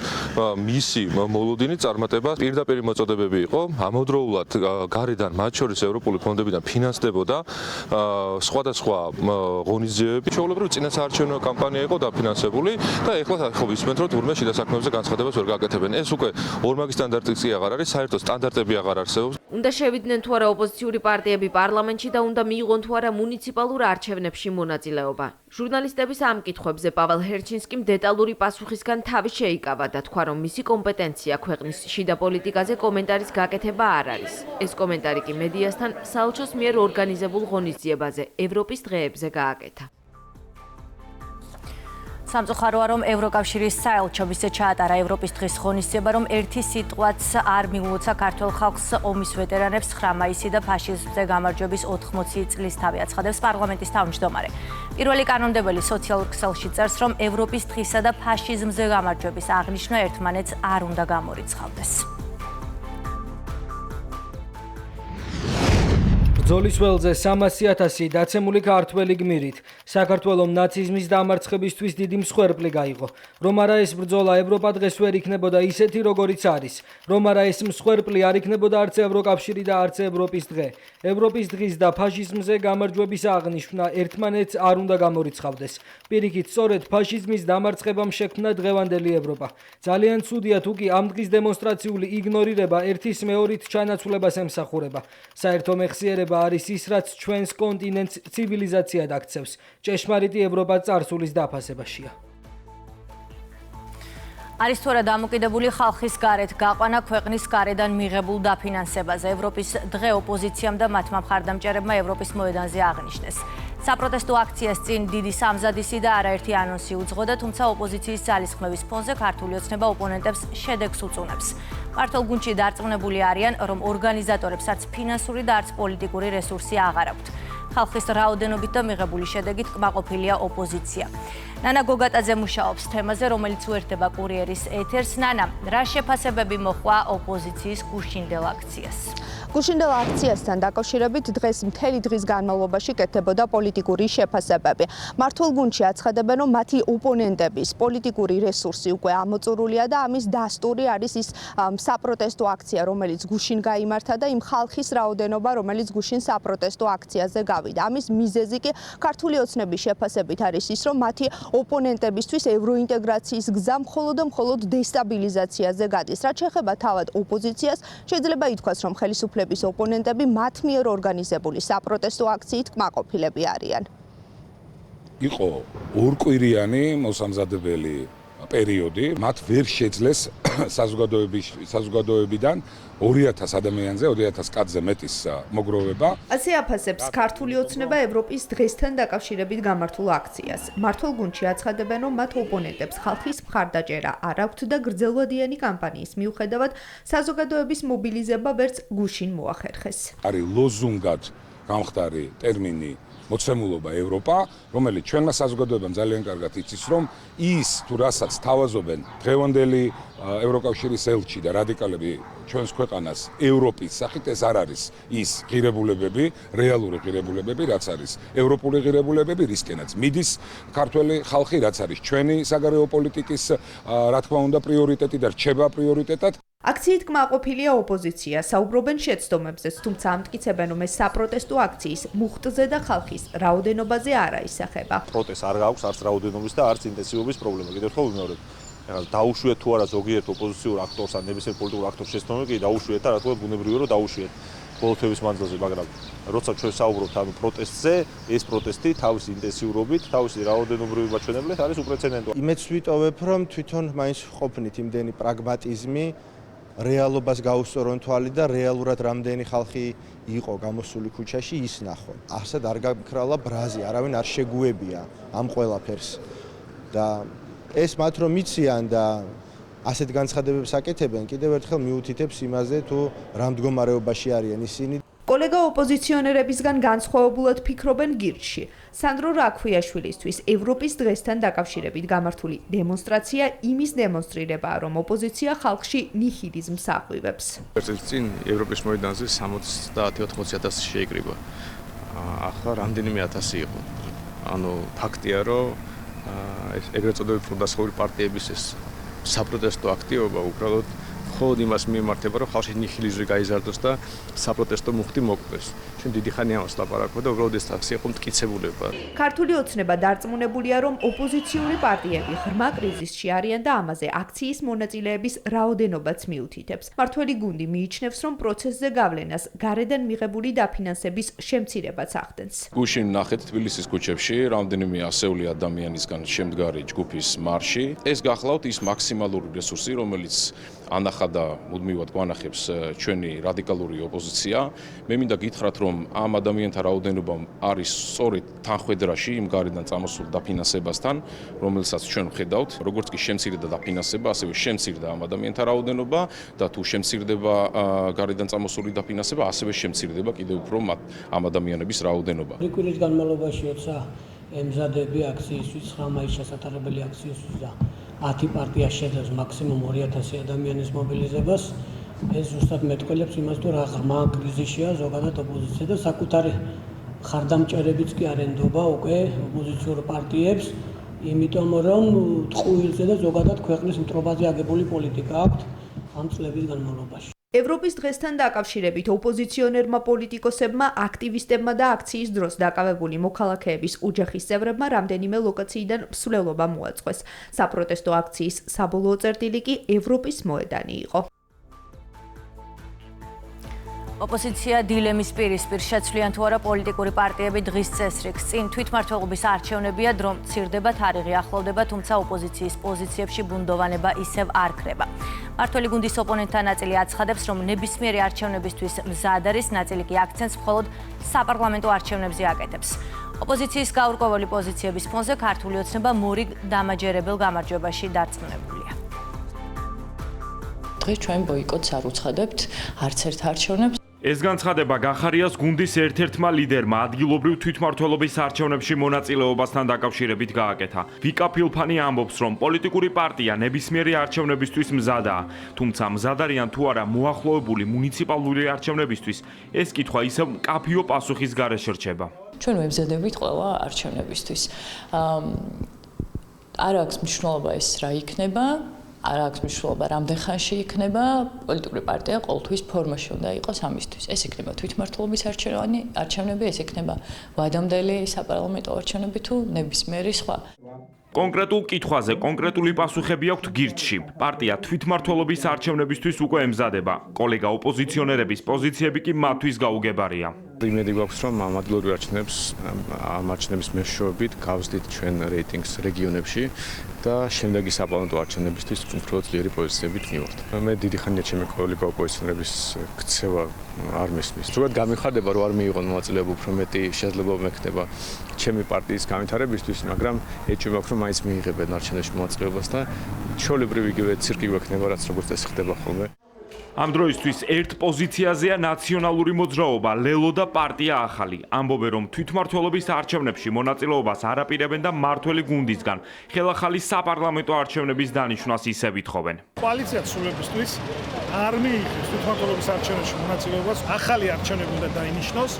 Speaker 6: მისი მოლოდინი წარმატებას. პირდაპირ მოწოდებები იყო, ამავდროულად გარედან მათ შორის ევროპული ფონდებიდან ფინანსდებოდა სხვადასხვა ღონისძიებები. ჩვეულებრივ წინასაარჩევნო კამპანია იყო დაფინანსებული და ეხლა ხო ვისმენთ, რომ თურმე შიდა საქმეებზე განცხადებას ვერ გააკეთებენ. ეს უკვე ორმაგი სტანდარტიც კი აღარ არის, საერთოდ სტანდარტები აღარ არსებობს.
Speaker 11: უნდა შევიდნენ თუ არა ოპოზიციური პარტიები პარლამენტში და უნდა მიიღონ თუ არა მუნიციპალურ არჩევნებში მონაწილეობა. ჟურნალისტების ამ კითხვებზე პაվել ჰერჩინსკიმ დეტალური პასუხისგან თავი შეიკავა და თქვა, რომ მისი კომპეტენცია ქვეყნის შიდა პოლიტიკაზე კომენტარის გაკეთება არ არის. ეს კომენტარი კი მედიასთან საელჩოს მიერ ორგანიზებულ ღონისძიებაზე, ევროპის დღეებზე გააკეთა.
Speaker 1: სამწუხაროა, რომ ევროკავშირის საელჩო ისე ჩაატარა ევროპის დღის ღონისძიება, რომ ერთი სიტყვაც არ მიულოცა ქართულ ხალხს ომის ვეტერანებს 9 მაისი და ფაშიზმზე გამარჯვების 80 წლის თავი აცხადებს პარლამენტის თავმჯდომარე. პირველი კანონმდებელი სოციალურ ქსელში წერს, რომ ევროპის დღისა და ფაშიზმზე გამარჯვების აღნიშვნა ერთმანეთს არ უნდა გამორიცხავდეს.
Speaker 14: ბრძოლის ველზე 300,000 დაცემული ქართველი გმირით საქართველოს ნაციზმის დამარცხებისთვის დიდი მსხვერპლი გაიღო. რომ არა ეს ბრძოლა ევროპა დღეს ვერ იქნებოდა ისეთი როგორიც არის. რომ არა ეს მსხვერპლი არ იქნებოდა არც ევროკავშირი და არც ევროპის დღე. ევროპის დღის და ფაშიზმზე გამარჯვების აღნიშვნა ერთმანეთს არ უნდა გამორიცხავდეს. პირიქით, სწორედ ფაშიზმის დამარცხებამ შექმნა დღევანდელი ევროპა. ძალიან ცუდია თუ კი ამ დღის დემონსტრაციული იგნორირება ერთის მეორით ჩანაცვლებას ემსახურება. საერთო მეხსიერება არის ის, რაც ჩვენს კონტინენტს ცივილიზაციად აქცევს. ჭეშმარიტი ევროპა წარსულის დაფასებაშია.
Speaker 1: არის თუ არა დამოკიდებული ხალხის გარეთ გაყვანა ქვეყნის გარედან მიღებულ დაფინანსებაზე. ევროპის დღე ოპოზიციამ და მათმა მხარდამჭერებმა ევროპის მოედანზე აღნიშნეს. საპროტესტო აქციას წინ დიდი სამზადისი და არაერთი ანონსი უძღოდა, თუმცა ოპოზიციის ძალისხმევის ფონზე ქართული ოცნება ოპონენტებს შედეგს უწუნებს. მართლ გუნდში დარწმუნებული არიან, რომ ორგანიზატორებს არც ფინანსური და არც პოლიტიკური რესურსი აღარ აქვთ. ხალხის რაოდენობით და მიღებული შედეგით კმაყოფილია ოპოზიცია. ნანა გოგატაძე მუშაობს თემაზე, რომელიც უერთდება კურიერის ეთერს. ნანა, რა შეფასებები მოჰყვა ოპოზიციის გუშინდელ აქციას?
Speaker 17: გუშინდელ აქციასთან დაკავშირებით დღეს მთელი დღის განმავლობაში კეთდებოდა პოლიტიკური შეფასებები. მართულ გუნდში აცხადებენ, რომ მათი ოპონენტების პოლიტიკური რესურსი უკვე ამოწურულია და ამის დასტური არის ის საპროტესტო აქცია, რომელიც გუშინ გაიმართა და იმ ხალხის რაოდენობა, რომელიც გუშინ საპროტესტო აქციაზე გავიდა. ამის მიზეზი კი ქართული ოცნების შეფასებით არის ის, რომ მათი ოპონენტებისთვის ევროინტეგრაციის გზა მხოლოდ დესტაბილიზაციაზე გადის. რაც შეეხება თავად ოპოზიციას, შეიძლება ითქვას, რომ ხელისუფლების ოპონენტები მათ მიერ ორგანიზებული საპროტესტო აქციით კმაყოფილები არიან.
Speaker 16: იყო ორკვირიანი მოსამზადებელი პერიოდი, მათ ვერ შეძლეს საზოგადოებიდან 2000 ადამიანზე, 2000 კაცზე მეტის მოგროვება.
Speaker 17: ასე აფასებს ქართული ოცნება ევროპის დღესთან დაკავშირებით გამართულ აქციას. მართულ გუნდში აცხადებენ, რომ მათ ოპონენტებს ხალხის მხარდაჭერა არ აქვთ და გრძელვადიანი კამპანიის მიუხედავად საზოგადოების მობილიზება ვერც გუშინ მოახერხეს.
Speaker 16: არის ლოზუნგად გამხდარი ტერმინი მოცემულობა ევროპა, რომელიც ჩვენმა საზოგადოებამ ძალიან კარგად იცის, რომ ის თუ რასაც თავაზობენ დღევანდელი ევროკავშირის ელჩი და რადიკალები ჩვენს ქვეყანას ევროპის სახით, ეს არ არის ის ღირებულებები, რეალური ღირებულებები, რაც არის ევროპული ღირებულებები, რისკენაც მიდის ქართველი ხალხი, რაც არის ჩვენი საგარეო პოლიტიკის, რა თქმა უნდა, პრიორიტეტი და რჩება პრიორიტეტად.
Speaker 17: აქციით კმაყოფილია ოპოზიცია, საუბრობენ შეცდომებზე, თუმცა ამტკიცებენ, რომ ეს საპროტესტო აქციის მუხტზე და ხალხის რაოდენობაზე არ აისახება.
Speaker 18: პროტესტ არ გაქვს არც რაოდენობის და არც ინტენსივობის პრობლემა. კიდევ ერთხელ ვიმეორებ. დაუშვიეთ თუ არა ზოგიერთ ოპოზიციურ აქტორს ან ნებისმიერ პოლიტიკურ აქტორს შეცდომები, კი დაუშვიეთ და რა თქმა უნდა ბუნებრივია რომ დაუშვიეთ ბოლოთების მანძილზე, მაგრამ როცა ჩვენ საუბრობთ ამ პროტესტზე, ეს პროტესტი თავისი ინტენსიურობით, თავისი რაოდენობრივი მაჩვენებლით არის უპრეცედენტო.
Speaker 19: იმედს ვიტოვებ, რომ თვითონ მაინც ყოფნით იმდენი პრაგმატიზმი რეალობას გაუსწორონ თვალი და რეალურად რამდენი ხალხი იყო გამოსული ქუჩაში ის ნახონ. ასად არ გაქრალა ბრაზი, არავინ არ შეგუებია ამ ყველაფერს. და ეს მათ რომ იციან და ასეთ განცხადებებს აკეთებენ, კიდევ ერთხელ მიუთითებს იმაზე, თუ რა მდგომარეობაში არიან ისინი.
Speaker 17: კოლეგა ოპოზიციონერებისგან განსხვავებულად ფიქრობენ გირჩში. სანდრო რაქვიაშვილისთვის ევროპის დღესთან დაკავშირებით გამართული დემონსტრაცია იმის დემონსტრირებაა, რომ ოპოზიცია ხალხში ნიჰილიზმს აღვივებს.
Speaker 20: ერთ წინ ევროპის მოედანზე 70-80,000 შეიკრიბა. ახლა რამდენიმე ათასი იყო. ანუ ფაქტია, რომ ეს ეგრეთ წოდებული პროდასხური პარტიების ეს საპროტესტო აქტივობა უბრალოდ მხოლოდ იმას მიემართება, რომ ხალხში ნიჰილიზმი გაიზარდოს და საპროტესტო მუხტი მოკლეს. ჩვენ დიდი ხანი ამას ლაპარაკობ და უბრალოდ ეს აქცია იყო მტკიცებულება.
Speaker 17: ქართული ოცნება დარწმუნებულია, რომ ოპოზიციური პარტიები ღრმა კრიზისში არიან და ამაზე აქციის მონაწილეების რაოდენობაც მიუთითებს. მართველი გუნდი მიიჩნევს, რომ პროცესზე გავლენას გარედან მიღებული დაფინანსების შემცირებაც ახდენს.
Speaker 6: გუშინ ნახეთ თბილისის ქუჩებში რამდენიმე ასეული ადამიანისგან შემდგარი ჯგუფის მარში. ეს გახლავთ ის მაქსიმალური რესურსი, რომელიც ანახა და მუდმივად გვანახებს ჩვენი რადიკალური ოპოზიცია. მე მინდა გითხრათ, რომ ამ ადამიანთა რაოდენობა არის სწორედ თანხვედრაში იმ გარედან წამოსულ დაფინანსებასთან, რომელსაც ჩვენ ვხედავთ. როგორც კი შემცირდა დაფინანსება, ასევე შემცირდა ამ ადამიანთა რაოდენობა და თუ შემცირდება გარედან წამოსული დაფინანსება, ასევე შემცირდება კიდევ უფრო ამ ადამიანების რაოდენობა.
Speaker 21: რიკვირის განმავლობაში 20 ემზადები აქციისთვის, 9 მაისს შესაძლებელი აქციისთვის და 10 პარტია შეძლებს მაქსიმუმ 2000 ადამიანის მობილიზებას. ეს ზუსტად მეტყველებს იმას, თუ რა ღრმა კრიზისია ზოგადად ოპოზიცია და საკუთარი ხარდამჭერებიც კი არ ენდობა უკვე ოპოზიციურ პარტიებს, იმიტომ რომ ტყუილზე და ზოგადად ქვეყნის მტრობაზე აგებული პოლიტიკა აქვთ ამ წლების განმავლობაში.
Speaker 17: ევროპის დღესთან დაკავშირებით ოპოზიციონერმა პოლიტიკოსებმა, აქტივისტებმა და აქციის დროს დაკავებული მოქალაქეების ოჯახის წევრებმა რამდენიმე ლოკაციიდან მსვლელობა მოაწყვეს. საპროტესტო აქციის საბოლოო წერტილი კი ევროპის მოედანი იყო.
Speaker 1: ოპოზიცია დილემის პირისპირ შეცვლიან თუ არა პოლიტიკური პარტიები დღის წესრიგს. წინ თვითმმართველობის არჩევნებია, დრო მცირდება, თარიღი ახლოვდება, თუმცა ოპოზიციის პოზიციებში ბუნდოვანება ისევ არ ქრება. მართველი გუნდის ოპონენტთა ნაწილი აცხადებს, რომ ნებისმიერი არჩევნებისთვის მზად არის, ნაწილი კი აქცენტს მხოლოდ საპარლამენტო არჩევნებზე აკეთებს. ოპოზიციის გაურკვეველი პოზიციების ფონზე ქართული ოცნება მორიგ დამაჯერებელ გამარჯვებაში დარწმუნებულია.
Speaker 22: დღეს ჩვენ ბოიკოტს არ უცხადებთ არც ერთ არჩევნებს.
Speaker 2: ეს განცხადება გახარიას გუნდის ერთ-ერთმა ლიდერმა ადგილობრივ თვითმმართველობის არჩევნებში მონაწილეობასთან დაკავშირებით გააკეთა. ვიკა ფილფანი ამბობს, რომ პოლიტიკური პარტია ნებისმიერი არჩევნებისთვის მზადაა, თუმცა მზად არიან თუ არა მოახლოებული მუნიციპალური არჩევნებისთვის, ეს კითხვა ისევ მკაფიო პასუხის გარეშე რჩება.
Speaker 22: ჩვენ ვემზადებით ყველა არჩევნებისთვის. არ აქვს მნიშვნელობა ეს რა იქნება. არ აქვს მნიშვნელობა რამდენ ხანში იქნება, პოლიტიკური პარტია ყოველთვის ფორმაში უნდა იყოს ამისთვის. ეს იქნება თვითმმართველობის არჩევნები, ეს იქნება ვადამდელი საპარლამენტო არჩევნები თუ ნებისმიერი სხვა.
Speaker 2: კონკრეტულ კითხვაზე კონკრეტული პასუხები აქვთ გირჩში. პარტია თვითმმართველობის არჩევნებისთვის უკვე ემზადება. კოლეგა ოპოზიციონერების პოზიციები კი მათთვის გაუგებარია.
Speaker 20: იმედი გვაქვს, რომ ამ ადგილობრივ ამ არჩევნების მეშვეობით გავზდით ჩვენ რეიტინგს რეგიონებში და შემდეგი საპარლამენტო არჩევნებისთვის უფრო ძლიერი პოზიციებით მივხვდით. მე დიდი ხანია ჩემი კოლეგა ოპოზიციონერების ქცევა არ მისმის. ზოგადად გამიხარდება, რომ არ მიიღონ მონაწილეობა უფრო მეტი შესაძლებლობა მექნება ჩემი პარტიის განვითარებისთვის, მაგრამ ეჭვი მაქვს, რომ მაინც მიიღებენ არჩევნებში მონაწილეობას და ჩვეულებრივ იგივე ცირკი გვექნება, რაც როგორც ეს ხდება ხოლმე.
Speaker 2: ამ დროისთვის ერთ პოზიციაზეა ნაციონალური მოძრაობა, ლელო და პარტია ახალი. ამბობენ, რომ თვითმმართველობის არჩევნებში მონაწილეობას არ აპირებენ და მმართველი გუნდისგან ხელახალი საპარლამენტო არჩევნების დანიშვნას ისევ ითხოვენ.
Speaker 7: კოალიცია ცვლილებისთვის არ მიიღებს თვითმმართველობის არჩევნებში მონაწილეობას, ახალი არჩევნები უნდა დაინიშნოს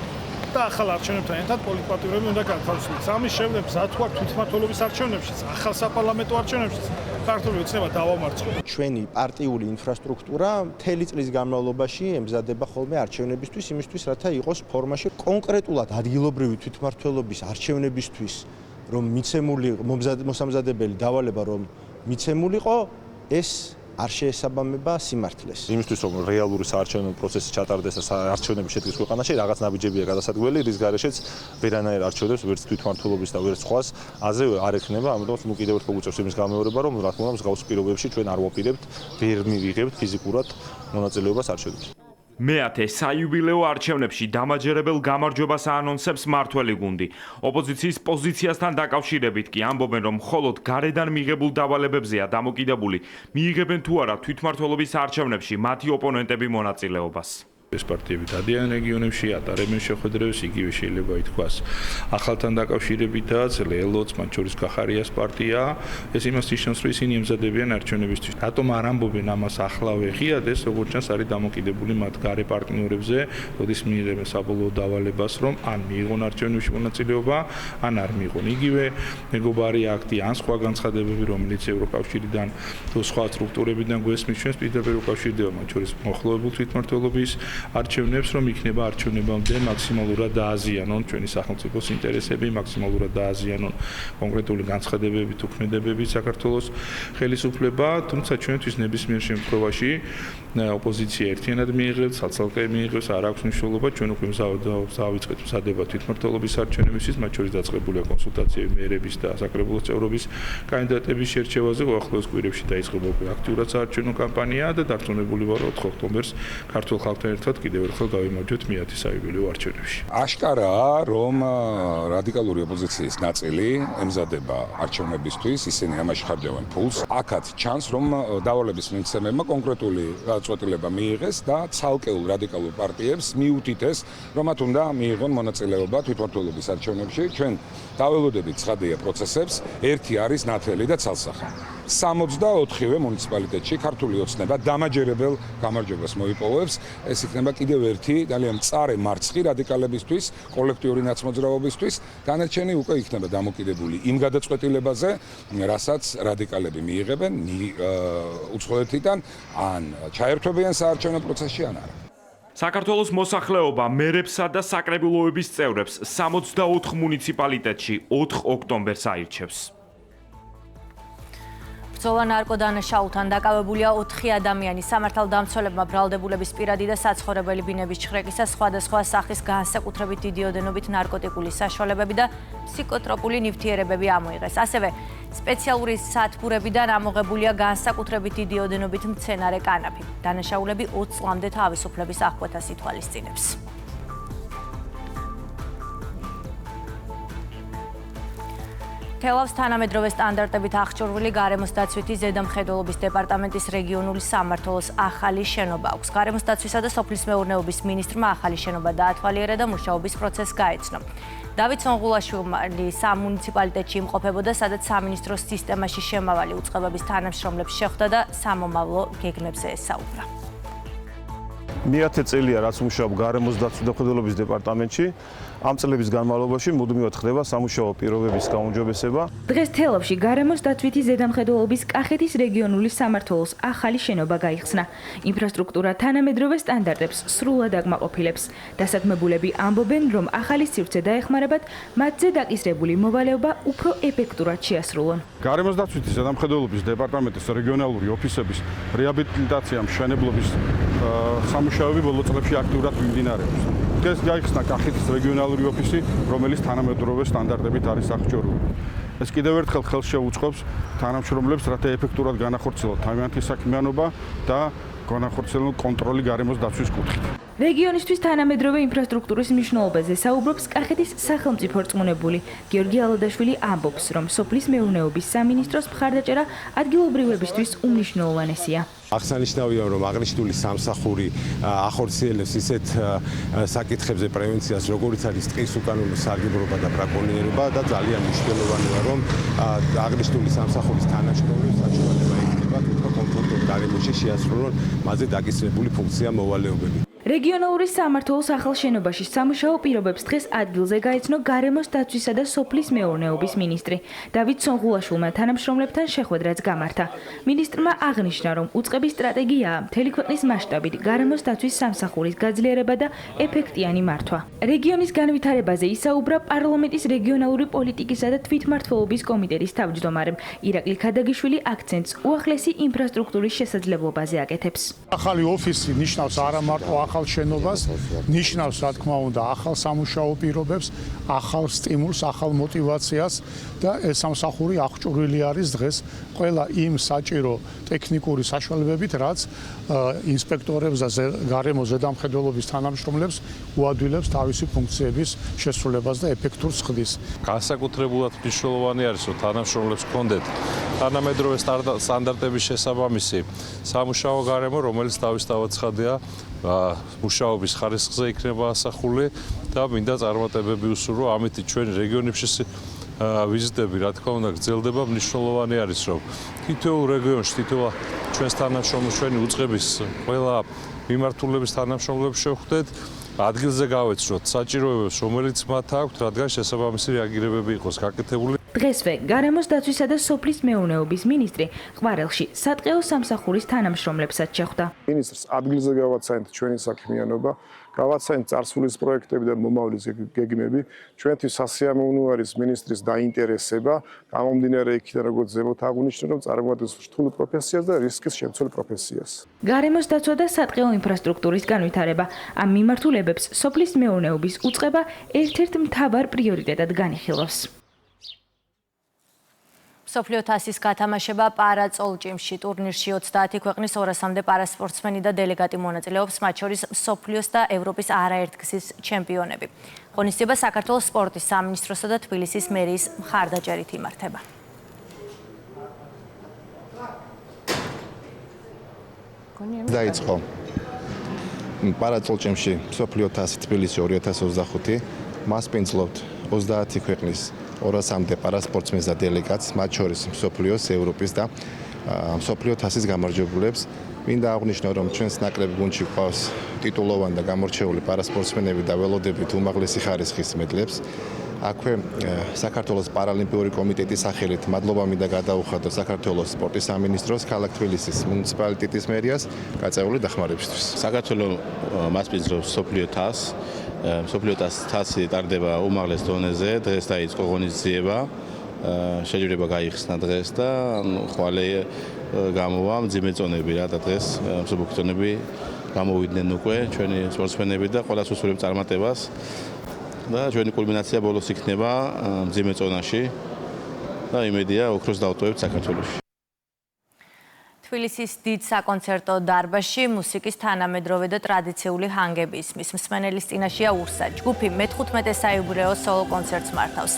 Speaker 7: და ახალ არჩევნებთან ერთად პოლიტპარტიურები უნდა გათავისუფლდეს. ამის შემდეგ მზად ვართ თვითმმართველობის არჩევნებშიც, ახალ საპარლამენტო არჩევნებშიც ქართული ოცნება დავამარცხო. ჩვენი პარტიული ინფრასტრუქტურა მთელი წლის განმავლობაში ემზადება ხოლმე არჩევნებისთვის, იმისთვის, რათა იყოს ფორმაში კონკრეტულად ადგილობრივი თვითმმართველობის არჩევნებისთვის, რომ მიცემული მოსამზადებელი დავალება რომ მიცემულიყო, ეს არ შეესაბამება სიმართლეს. იმისთვის რომ რეალური საარჩევნო პროცესი ჩატარდეს და არჩევნები შედგეს ქვეყანაში, რაღაც ნაბიჯებია გადასადგმელი, რის გარეშეც ვერანაირ არჩევნებს ვერც თვითმმართველობის და ვერც სხვას აზე არ ექნება, ამიტომაც ნუ კიდევ ერთხელ უწევს იმის გამეორება, რომ რა თქმა უნდა მსგავს პირობებში ჩვენ არ ვაპირებთ, ვერ მივიღებთ ფიზიკურად მონაწილეობას არჩევნებში. მეათე საიუბილეო არჩევნებში დამაჯერებელ გამარჯვებას აანონსებს მმართველი გუნდი. ოპოზიციის პოზიციასთან დაკავშირებით კი ამბობენ, რომ მხოლოდ გარედან მიღებულ დავალებებზეა დამოკიდებული, მიიღებენ თუ არა თვითმმართველობის არჩევნებში მათი ოპონენტები მონაწილეობას.
Speaker 23: ეს პარტიები დადიან რეგიონებში, ატარებენ შეხვედრებს, იგივე შეიძლება ითქვას. ახალთან დაკავშირებითაც ლელოც, მათ შორის გახარიას პარტია, ეს იმას ნიშნავს, რომ ისინი ემზადებიან არჩევნებისთვის. რატომ არ ამბობენ ამას ახლავე ღიად, ეს როგორც ჩანს არის დამოკიდებული მათ გარე პარტნიორებზე, როდის მიიღებენ საბოლოო დავალებას, რომ ან მიიღონ არჩევნებში მონაწილეობა, ან არ მიიღონ. იგივე მეგობარი აქტი, ან სხვა განცხადებები, რომელიც ევროკავშირიდან თუ სხვა სტრუქტურებიდან გვესმის ჩვენს პირდაპირ უკავშირდება, მათ შორის მოახლოებულ თვითმმართველობის არჩევნებს, რომ იქნება არჩევნებამდე მაქსიმალურად დააზიანონ ჩვენი სახელმწიფოს ინტერესები, მაქსიმალურად დააზიანონ კონკრეტული განცხადებები თუ ქმედებები საქართველოს ხელისუფლება, თუმცა ჩვენთვის ნებისმიერ შემთხვევაში ოპოზიცია ერთიანად მიიღებს, ცალ-ცალკე მიიღებს, არ აქვს მნიშვნელობა, ჩვენ უკვე დავიწყეთ მზადება თვითმმართველობის არჩევნებისთვის, მათ შორის დაწყებულია კონსულტაციები მერების და საკრებულოს წევრობის კანდიდატების შერჩევაზე, ახლოს კვირებში დაიწყება უკვე აქტიურად საარჩევნო კამპანია და დარწმუნებული ვარ, 4 ოქტომბერს ქართულ ხალხთან ერთად კიდევ ერთხელ გავიმარჯვოთ მეათე საიუბილეო არჩევნებში.
Speaker 16: აშკარაა, რომ რადიკალური ოპოზიციის ნაწილი ემზადება არჩევნებისთვის, ისინი ამაში ხარჯავენ ფულს. აქაც ჩანს, რომ დავალების მიცემებმა კონკრეტული წვეტილება მიიღეს და ცალკეულ რადიკალურ პარტიებს მიუთითეს, რომ მათ უნდა მიიღონ მონაწილეობა თვითმმართველობის არჩევნებში. ჩვენ დაველოდებით ცხადია პროცესებს, ერთი არის ნათელი და ცალსახა. 64-ვე მუნიციპალიტეტში ქართული ოცნება დამაჯერებელ გამარჯვებას მოიპოვებს. ეს იქნება კიდევ ერთი ძალიან მწარე მარცხი რადიკალებისთვის, კოლექტიური ნაცმოძრაობისთვის. დანარჩენი უკვე იქნება დამოკიდებული იმ გადაწყვეტილებაზე, რასაც რადიკალები მიიღებენ უცხოეთიდან, ან ჩაერთვებიან საარჩევნო პროცესში, ან არა.
Speaker 2: საქართველოს მოსახლეობა მერებსა და საკრებულოების წევრებს 64 მუნიციპალიტეტში 4 ოქტომბერს აირჩევს. ბრძოლა ნარკოდანაშაულთან დაკავებულია 4 ადამიანი. სამართალდამცველებმა ბრალდებულების პირადი და საცხოვრებელი ბინების ჩხრეკისას სხვადასხვა სახის განსაკუთრებით დიდი ოდენობით ნარკოტიკული საშუალებები და ფსიქოტროპული ნივთიერებები ამოიღეს. ასევე სპეციალური სათბურებიდან ამოღებულია განსაკუთრებით დიდი ოდენობით მცენარე კანაფი. დანაშაულები 20 წლამდე თავისუფლების აღკვეთას ითვალისწინებს. თელავს თანამედროვე სტანდარტებით აღჭურვილი გარემოს დაცვითი ზედამხედველობის დეპარტამენტის რეგიონული სამმართველოს ახალი შენობა აქვს. გარემოს დაცვისა და სოფლის მეურნეობის მინისტრმა ახალი შენობა დაათვალიერა და მუშაობის პროცესს გაეცნო. დავით სონღულაშვილი სამუნიციპალიტეტში იმყოფებოდა, სადაც სამინისტროს სისტემაში შემავალი უწყებების თანამშრომლებს შეხვდა და სამომავლო გეგმებზე ესაუბრა.
Speaker 18: მეათე წელია რაც მუშაობ გარემოს დაცვის და მხედველობის დეპარტამენტში. ამ წლების განმავლობაში მუდმივად ხდება სამუშაო პირობების გაუმჯობესება.
Speaker 3: დღეს თელავში გარემოს დაცვითი ზედამხედველობის კახეთის რეგიონული სამმართველოს ახალი შენობა გაიხსნა. ინფრასტრუქტურა თანამედროვე სტანდარტებს სრულად აკმაყოფილებს. დასაქმებულები ამბობენ, რომ ახალი სივრცე დაეხმარებათ მათზე დაკისრებული მოვალეობა უფრო ეფექტურად შეასრულონ.
Speaker 4: გარემოს დაცვითი ზედამხედველობის დეპარტამენტის რეგიონალური ოფისების რეაბილიტაცია მშენებლობის სამუშაოები ბოლო წლებში აქტიურად მიმდინარეობს. დღეს გაიხსნა კახეთის რეგიონალური ოფისი, რომელიც თანამედროვე სტანდარტებით არის აღჭურვილი. ეს კიდევ ერთხელ ხელს შეუწყობს თანამშრომლებს, რათა ეფექტურად განახორციელონ თავიანთი საქმიანობა და განახორციელონ კონტროლი გარემოს დაცვის კუთხით.
Speaker 3: რეგიონისთვის თანამედროვე ინფრასტრუქტურის მნიშვნელობაზე საუბრობს კახეთის სახელმწიფო რწმუნებული გიორგი ალოდაშვილი ამბობს, რომ სოფლის მეურნეობის სამინისტროს მხარდაჭერა ადგილობრივებისთვის უმნიშვნელოვანესია.
Speaker 9: აღსანიშნავია, რომ აღნიშნული სამსახური ახორციელებს ისეთ საკითხებზე პრევენციას, როგორიც არის ტყის უკანონო სარგებლობა და ბრაკონიერება და ძალიან მნიშვნელოვანია, რომ აღნიშნული სამსახურის თანაშრომლებს საშუალება ექნება უფრო კომფორტულ გარემოში შეასრულონ მასზე დაკისრებული ფუნქცია მოვალეობები.
Speaker 3: რეგიონალური სამმართველოს ახალ შენობაში სამუშაო პირობებს დღეს ადგილზე გაეცნო გარემოს დაცვისა და სოფლის მეურნეობის მინისტრი. დავით სონღულაშვილმა თანამშრომლებთან შეხვედრაც გამართა. მინისტრმა აღნიშნა, რომ უწყების სტრატეგიაა მთელი ქვეყნის მასშტაბით გარემოს დაცვის სამსახურის გაძლიერება და ეფექტიანი მართვა. რეგიონის განვითარებაზე ისაუბრა პარლამენტის რეგიონალური პოლიტიკისა და თვითმმართველობის კომიტეტის თავმჯდომარემ ირაკლი ქადაგიშვილი აქცენტს უახლესი ინფრასტრუქტურის შესაძლებლობაზე აკეთებს.
Speaker 7: ახალი ოფისი ნიშნავს არა მარტო ახალ შენობას, ნიშნავს რა თქმა უნდა ახალ სამუშაო პირობებს, ახალ სტიმულს, ახალ მოტივაციას და ეს სამსახური აღჭურვილი არის დღეს ყველა იმ საჭირო ტექნიკური საშუალებებით, რაც ინსპექტორებს და გარემოს ზედამხედველობის თანამშრომლებს უადვილებს თავისი ფუნქციების შესრულებას და ეფექტურს ხდის.
Speaker 6: განსაკუთრებულად მნიშვნელოვანი არის, რომ თანამშრომლებს ჰქონდეთ თანამედროვე სტანდარტების შესაბამისი სამუშაო გარემო, რომელიც თავისთავად ცხადია მუშაობის ხარისხზე იქნება ასახული და მინდა წარმატებები უსურვო. ამით ჩვენი რეგიონებში ვიზიტები, რა თქმა უნდა, გრძელდება. მნიშვნელოვანი არის, რომ თითოეულ რეგიონში, თითოეულ ჩვენს თანამშრომლებს, ჩვენი უწყების ყველა მიმართულების თანამშრომლებს შევხვდეთ, ადგილზე გავეცნოთ საჭიროებებს, რომელიც მათ აქვთ, რადგან შესაბამისი რეაგირებები იყოს გაკეთებული.
Speaker 3: დღესვე გარემოს დაცვისა და სოფლის მეურნეობის მინისტრი ყვარელში სატყეო სამსახურის თანამშრომლებსაც შეხვდა.
Speaker 24: მინისტრს ადგილზე გავაცანით ჩვენი საქმიანობა, გავაცანით წარსულის პროექტები და მომავლის გეგმები. ჩვენთვის სასიამოვნო არის მინისტრის დაინტერესება, გამომდინარე იქიდან, როგორც ზემოთ აღნიშნე, რომ წარმოადგენს რთულ პროფესიას და რისკის შემცველ პროფესიას.
Speaker 3: გარემოს დაცვა და სატყეო ინფრასტრუქტურის განვითარება ამ მიმართულებებს სოფლის მეურნეობის უწყება ერთ-ერთ მთავარ პრიორიტეტად განიხილავს.
Speaker 2: მსოფლიო თასის გათამაშება პარაწოლჭიმში ტურნირში 30 ქვეყნის 200-მდე პარასპორტსმენი და დელეგატი მონაწილეობს, მათ შორის მსოფლიოს და ევროპის არაერთგზის ჩემპიონები. ღონისძიება საქართველოს სპორტის სამინისტროსა და თბილისის მერიის მხარდაჭერით იმართება.
Speaker 25: დაიწყო პარაწოლჭიმში მსოფლიო თასი თბილისში 2025, მას პინძლობთ 30 ქვეყნის 200-მდე პარასპორტსმენს და დელეგატს, მათ შორის მსოფლიოს, ევროპის და მსოფლიო თასის გამარჯვებულებს. მინდა აღვნიშნო, რომ ჩვენს ნაკრებ გუნდში ყავს ტიტულოვანი და გამორჩეული პარასპორტსმენები და ველოდებით უმაღლესი ხარისხის მედლებს. აქვე საქართველოს პარალიმპიური კომიტეტის სახელით მადლობა მინდა გადაუხადო საქართველოს სპორტის სამინისტროს, ქალაქ თბილისის მუნიციპალიტეტის მერიას გაწეული დახმარებისთვის.
Speaker 26: საქართველოს მასპინძლობს მსოფლიო თასს. მსოფლიო თასი ტარდება უმაღლეს დონეზე, დღეს დაიწყო ღონისძიება, შეჯიბრება გაიხსნა დღეს და ხვალე გამოვა მძიმე წონები რა და დღეს მსოფლიო წონები გამოვიდნენ უკვე ჩვენი სპორტსმენები და ყველას უსურვებ წარმატებას და ჩვენი კულმინაცია ბოლოს იქნება მძიმე წონაში და იმედია ოქროს დავტოვებთ საქართველოში.
Speaker 2: თბილისის დიდ საკონცერტო დარბაზში მუსიკის თანამედროვე და ტრადიციული ჰანგები ისმის. მსმენელის წინაშეა ურსა. ჯგუფი მე-15 საიუბილეო სოლო კონცერტს მართავს.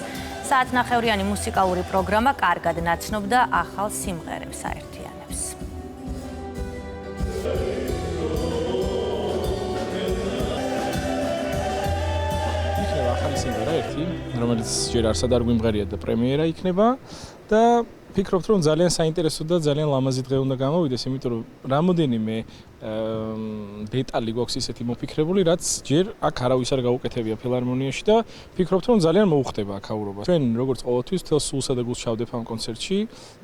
Speaker 2: საათნახევრიანი მუსიკალური პროგრამა კარგად ნაცნობ და ახალ სიმღერებს აერთიანებს.
Speaker 5: იქნება ახალი სიმღერა ერთი, რომელიც ჯერ არსად არ გვიმღერია და პრემიერა იქნება და ფიქრობთ, რომ ძალიან საინტერესო და ძალიან ლამაზი დღე უნდა გამოვიდეს, იმიტომ რომ რამოდენიმე დეტალი გვაქვს ისეთი მოფიქრებული, რაც ჯერ აქ არავის არ გაუკეთებია ფილარმონიაში და ფიქრობთ, რომ ძალიან მოუხდება აქაურობა. ჩვენ როგორც ყოველთვის თელ სულსა და გულს ჩავდებ ამ კონცერტში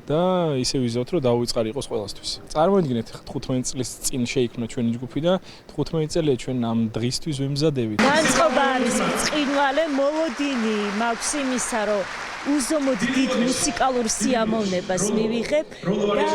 Speaker 5: და ისე ვიზავთ, რომ დაუვიწყარი იყოს ყველასთვის. წარმოიდგინეთ, 15 წლის წინ შეიქმნა ჩვენი ჯგუფი და 15 წელია ჩვენ ამ დღისთვის ვემზადებით.
Speaker 8: განწყობა არის ბრწყინვალე, მოლოდინი, მაქვს იმისა, რომ უზომოდ დიდ მუსიკალურ სიამოვნებას მივიღებ და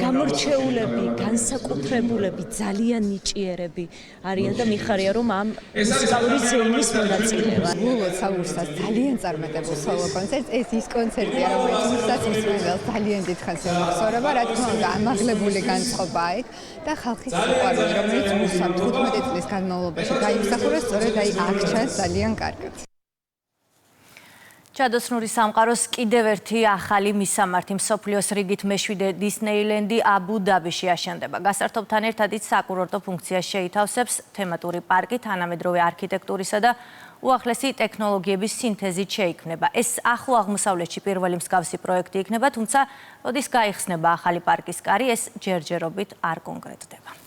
Speaker 8: გამორჩეულები, განსაკუთრებულები, ძალიან ნიჭიერები არიან და მიხარია, რომ ამ მუსიკალური ზეიმის მონაწილეა.
Speaker 10: გულოთ საურსას ძალიან წარმატებულ სოლო კონცერტს, ეს ის კონცერტია, რომელიც უსაც მსმენელს ძალიან დიდხანს ემოხსოვრება, რა თქმა უნდა, ამაღლებული განწყობაა ეგ და ხალხის სიყვარული, რომელიც უსამ 15 წლის განმავლობაში გაიმსახურა, სწორედ აი აქ ჩანს ძალიან კარგად.
Speaker 2: ჩადოსნური სამყაროს კიდევ ერთი ახალი მისამართი მსოფლიოს რიგით მეშვიდე დისნეილენდი აბუ-დაბიში აშენდება. გასართობთან ერთად ის საკურორტო ფუნქციას შეითავსებს, თემატური პარკი თანამედროვე არქიტექტურისა და უახლესი ტექნოლოგიების სინთეზით შეიქმნება. ეს ახლო აღმოსავლეთში პირველი მსგავსი პროექტი იქნება, თუმცა როდის გაიხსნება ახალი პარკის კარი, ეს ჯერჯერობით არ კონკრეტდება.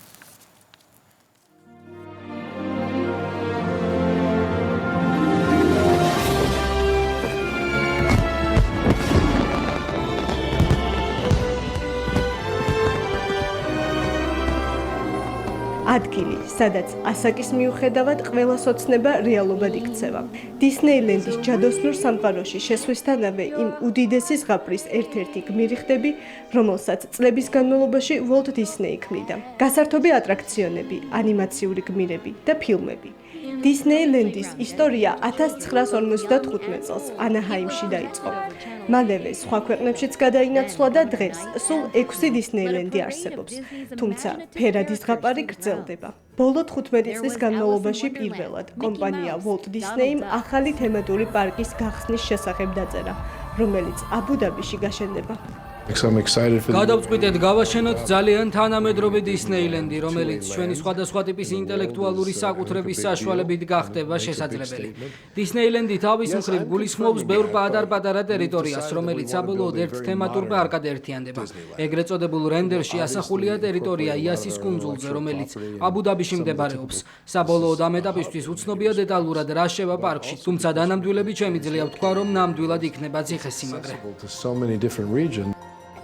Speaker 12: ადგილი, სადაც ასაკის მიუხედავად ყველას ოცნება რეალობად იქცევა. დისნეილენდის ჯადოსნურ სამყაროში შესვლისთანავე იმ უდიდესი ზღაპრის ერთ-ერთი გმირი ხდები, რომელსაც წლების განმავლობაში Walt Disney ქმნიდა. გასართობი ატრაქციონები, ანიმაციური გმირები და ფილმები. დისნეილენდის ისტორია 1955 წელს ანაჰაიმში დაიწყო. მალევე სხვა ქვეყნებშიც გადაინაცვლა და დღეს სულ 6 დისნეილენდი არსებობს. თუმცა ფერადი ზღაპარი გრძელდება. ბოლო 15 წლის განმავლობაში პირველად კომპანია Walt Disney-მ ახალი თემატური პარკის გახსნის შესახებ დაწერა, რომელიც აბუ-დაბიში გაშენდება.
Speaker 14: გადავწყვიტეთ გავაშენოთ ძალიან თანამედროვე დისნეილენდი, რომელიც ჩვენი სხვადასხვა ტიპის ინტელექტუალური საკუთრების საშუალებით გახდება შესაძლებელი. დისნეილენდი თავის მხრივ გულისხმობს ბევრ პატარ-პატარა ტერიტორიას, რომელიც საბოლოოდ ერთ თემატურ პარკად ერთიანდება. ეგრეთ წოდებულ რენდერში ასახულია ტერიტორია იასის კუნძულზე, რომელიც აბუ-დაბიში მდებარეობს. საბოლოოდ ამ ეტაპისთვის უცნობია დეტალურად რა შევა პარკში, თუმცა დანამდვილებით შემიძლია ვთქვა, რომ ნამდვილად იქნება ციხესიმაგრე.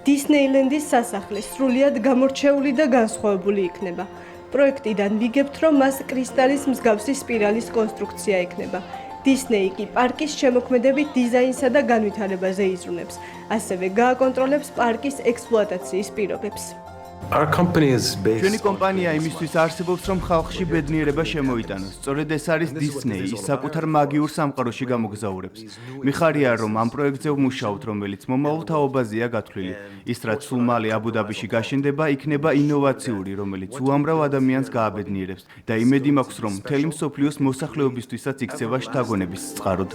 Speaker 12: დისნეილენდის სასახლე სრულიად გამორჩეული და განსხვავებული იქნება. პროექტიდან ვიგებთ, რომ მას კრისტალის მსგავსი სპირალის კონსტრუქცია ექნება. დისნეი კი პარკის შემოქმედებით დიზაინსა და განვითარებაზე იზრუნებს, ასევე გააკონტროლებს პარკის ექსპლუატაციის პირობებს.
Speaker 13: ჩვენი კომპანია იმისთვის არსებობს, რომ ხალხში ბედნიერება შემოიტანოს. სწორედ ეს არის დისნეი, ის საკუთარ მაგიურ სამყაროში გამოგზაურებს. მიხარია, რომ ამ პროექტზე ვმუშაობთ, რომელიც მომავალ თაობაზეა გათვლილი. ის რაც სულ მალე აბუ-დაბიში გაშენდება, იქნება ინოვაციური, რომელიც უამრავ ადამიანს გააბედნიერებს და იმედი მაქვს, რომ მთელი მსოფლიოს მოსახლეობისთვისაც იქცევა შთაგონების წყაროდ.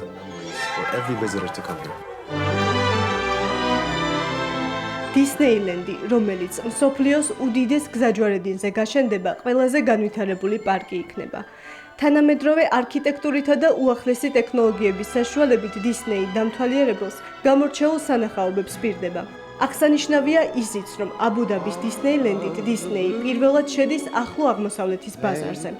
Speaker 12: დისნეილენდი, რომელიც მსოფლიოს უდიდეს გზაჯვარედინზე გაშენდება, ყველაზე განვითარებული პარკი იქნება. თანამედროვე არქიტექტურითა და უახლესი ტექნოლოგიების საშუალებით დისნეი დამთვალიერებელს გამორჩეულ სანახაობებს პირდება. აღსანიშნავია ისიც, რომ აბუ-დაბის დისნეილენდით დისნეი პირველად შედის ახლო აღმოსავლეთის ბაზარზე.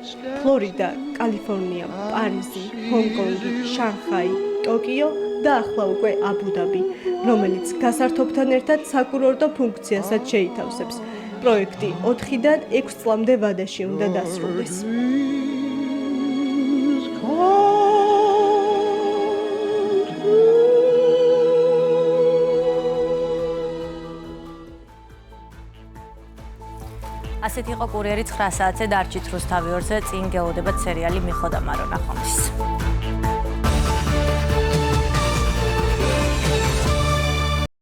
Speaker 12: ფლორიდა, კალიფორნია, პარიზი, ჰონგ-კონგი, შანხაი, ტოკიო და ახლა უკვე აბუ-დაბი, რომელიც გასართობთან ერთად საკურორტო ფუნქციასაც შეითავსებს. პროექტი 4-დან 6 წლამდე ვადაში უნდა დასრულდეს.
Speaker 2: ასეთი იყო კურიერი 9 საათზე დარჩით რუსთავი 2-ზე, წინ გეოდებათ სერიალი მიხო და მარო ნახომის.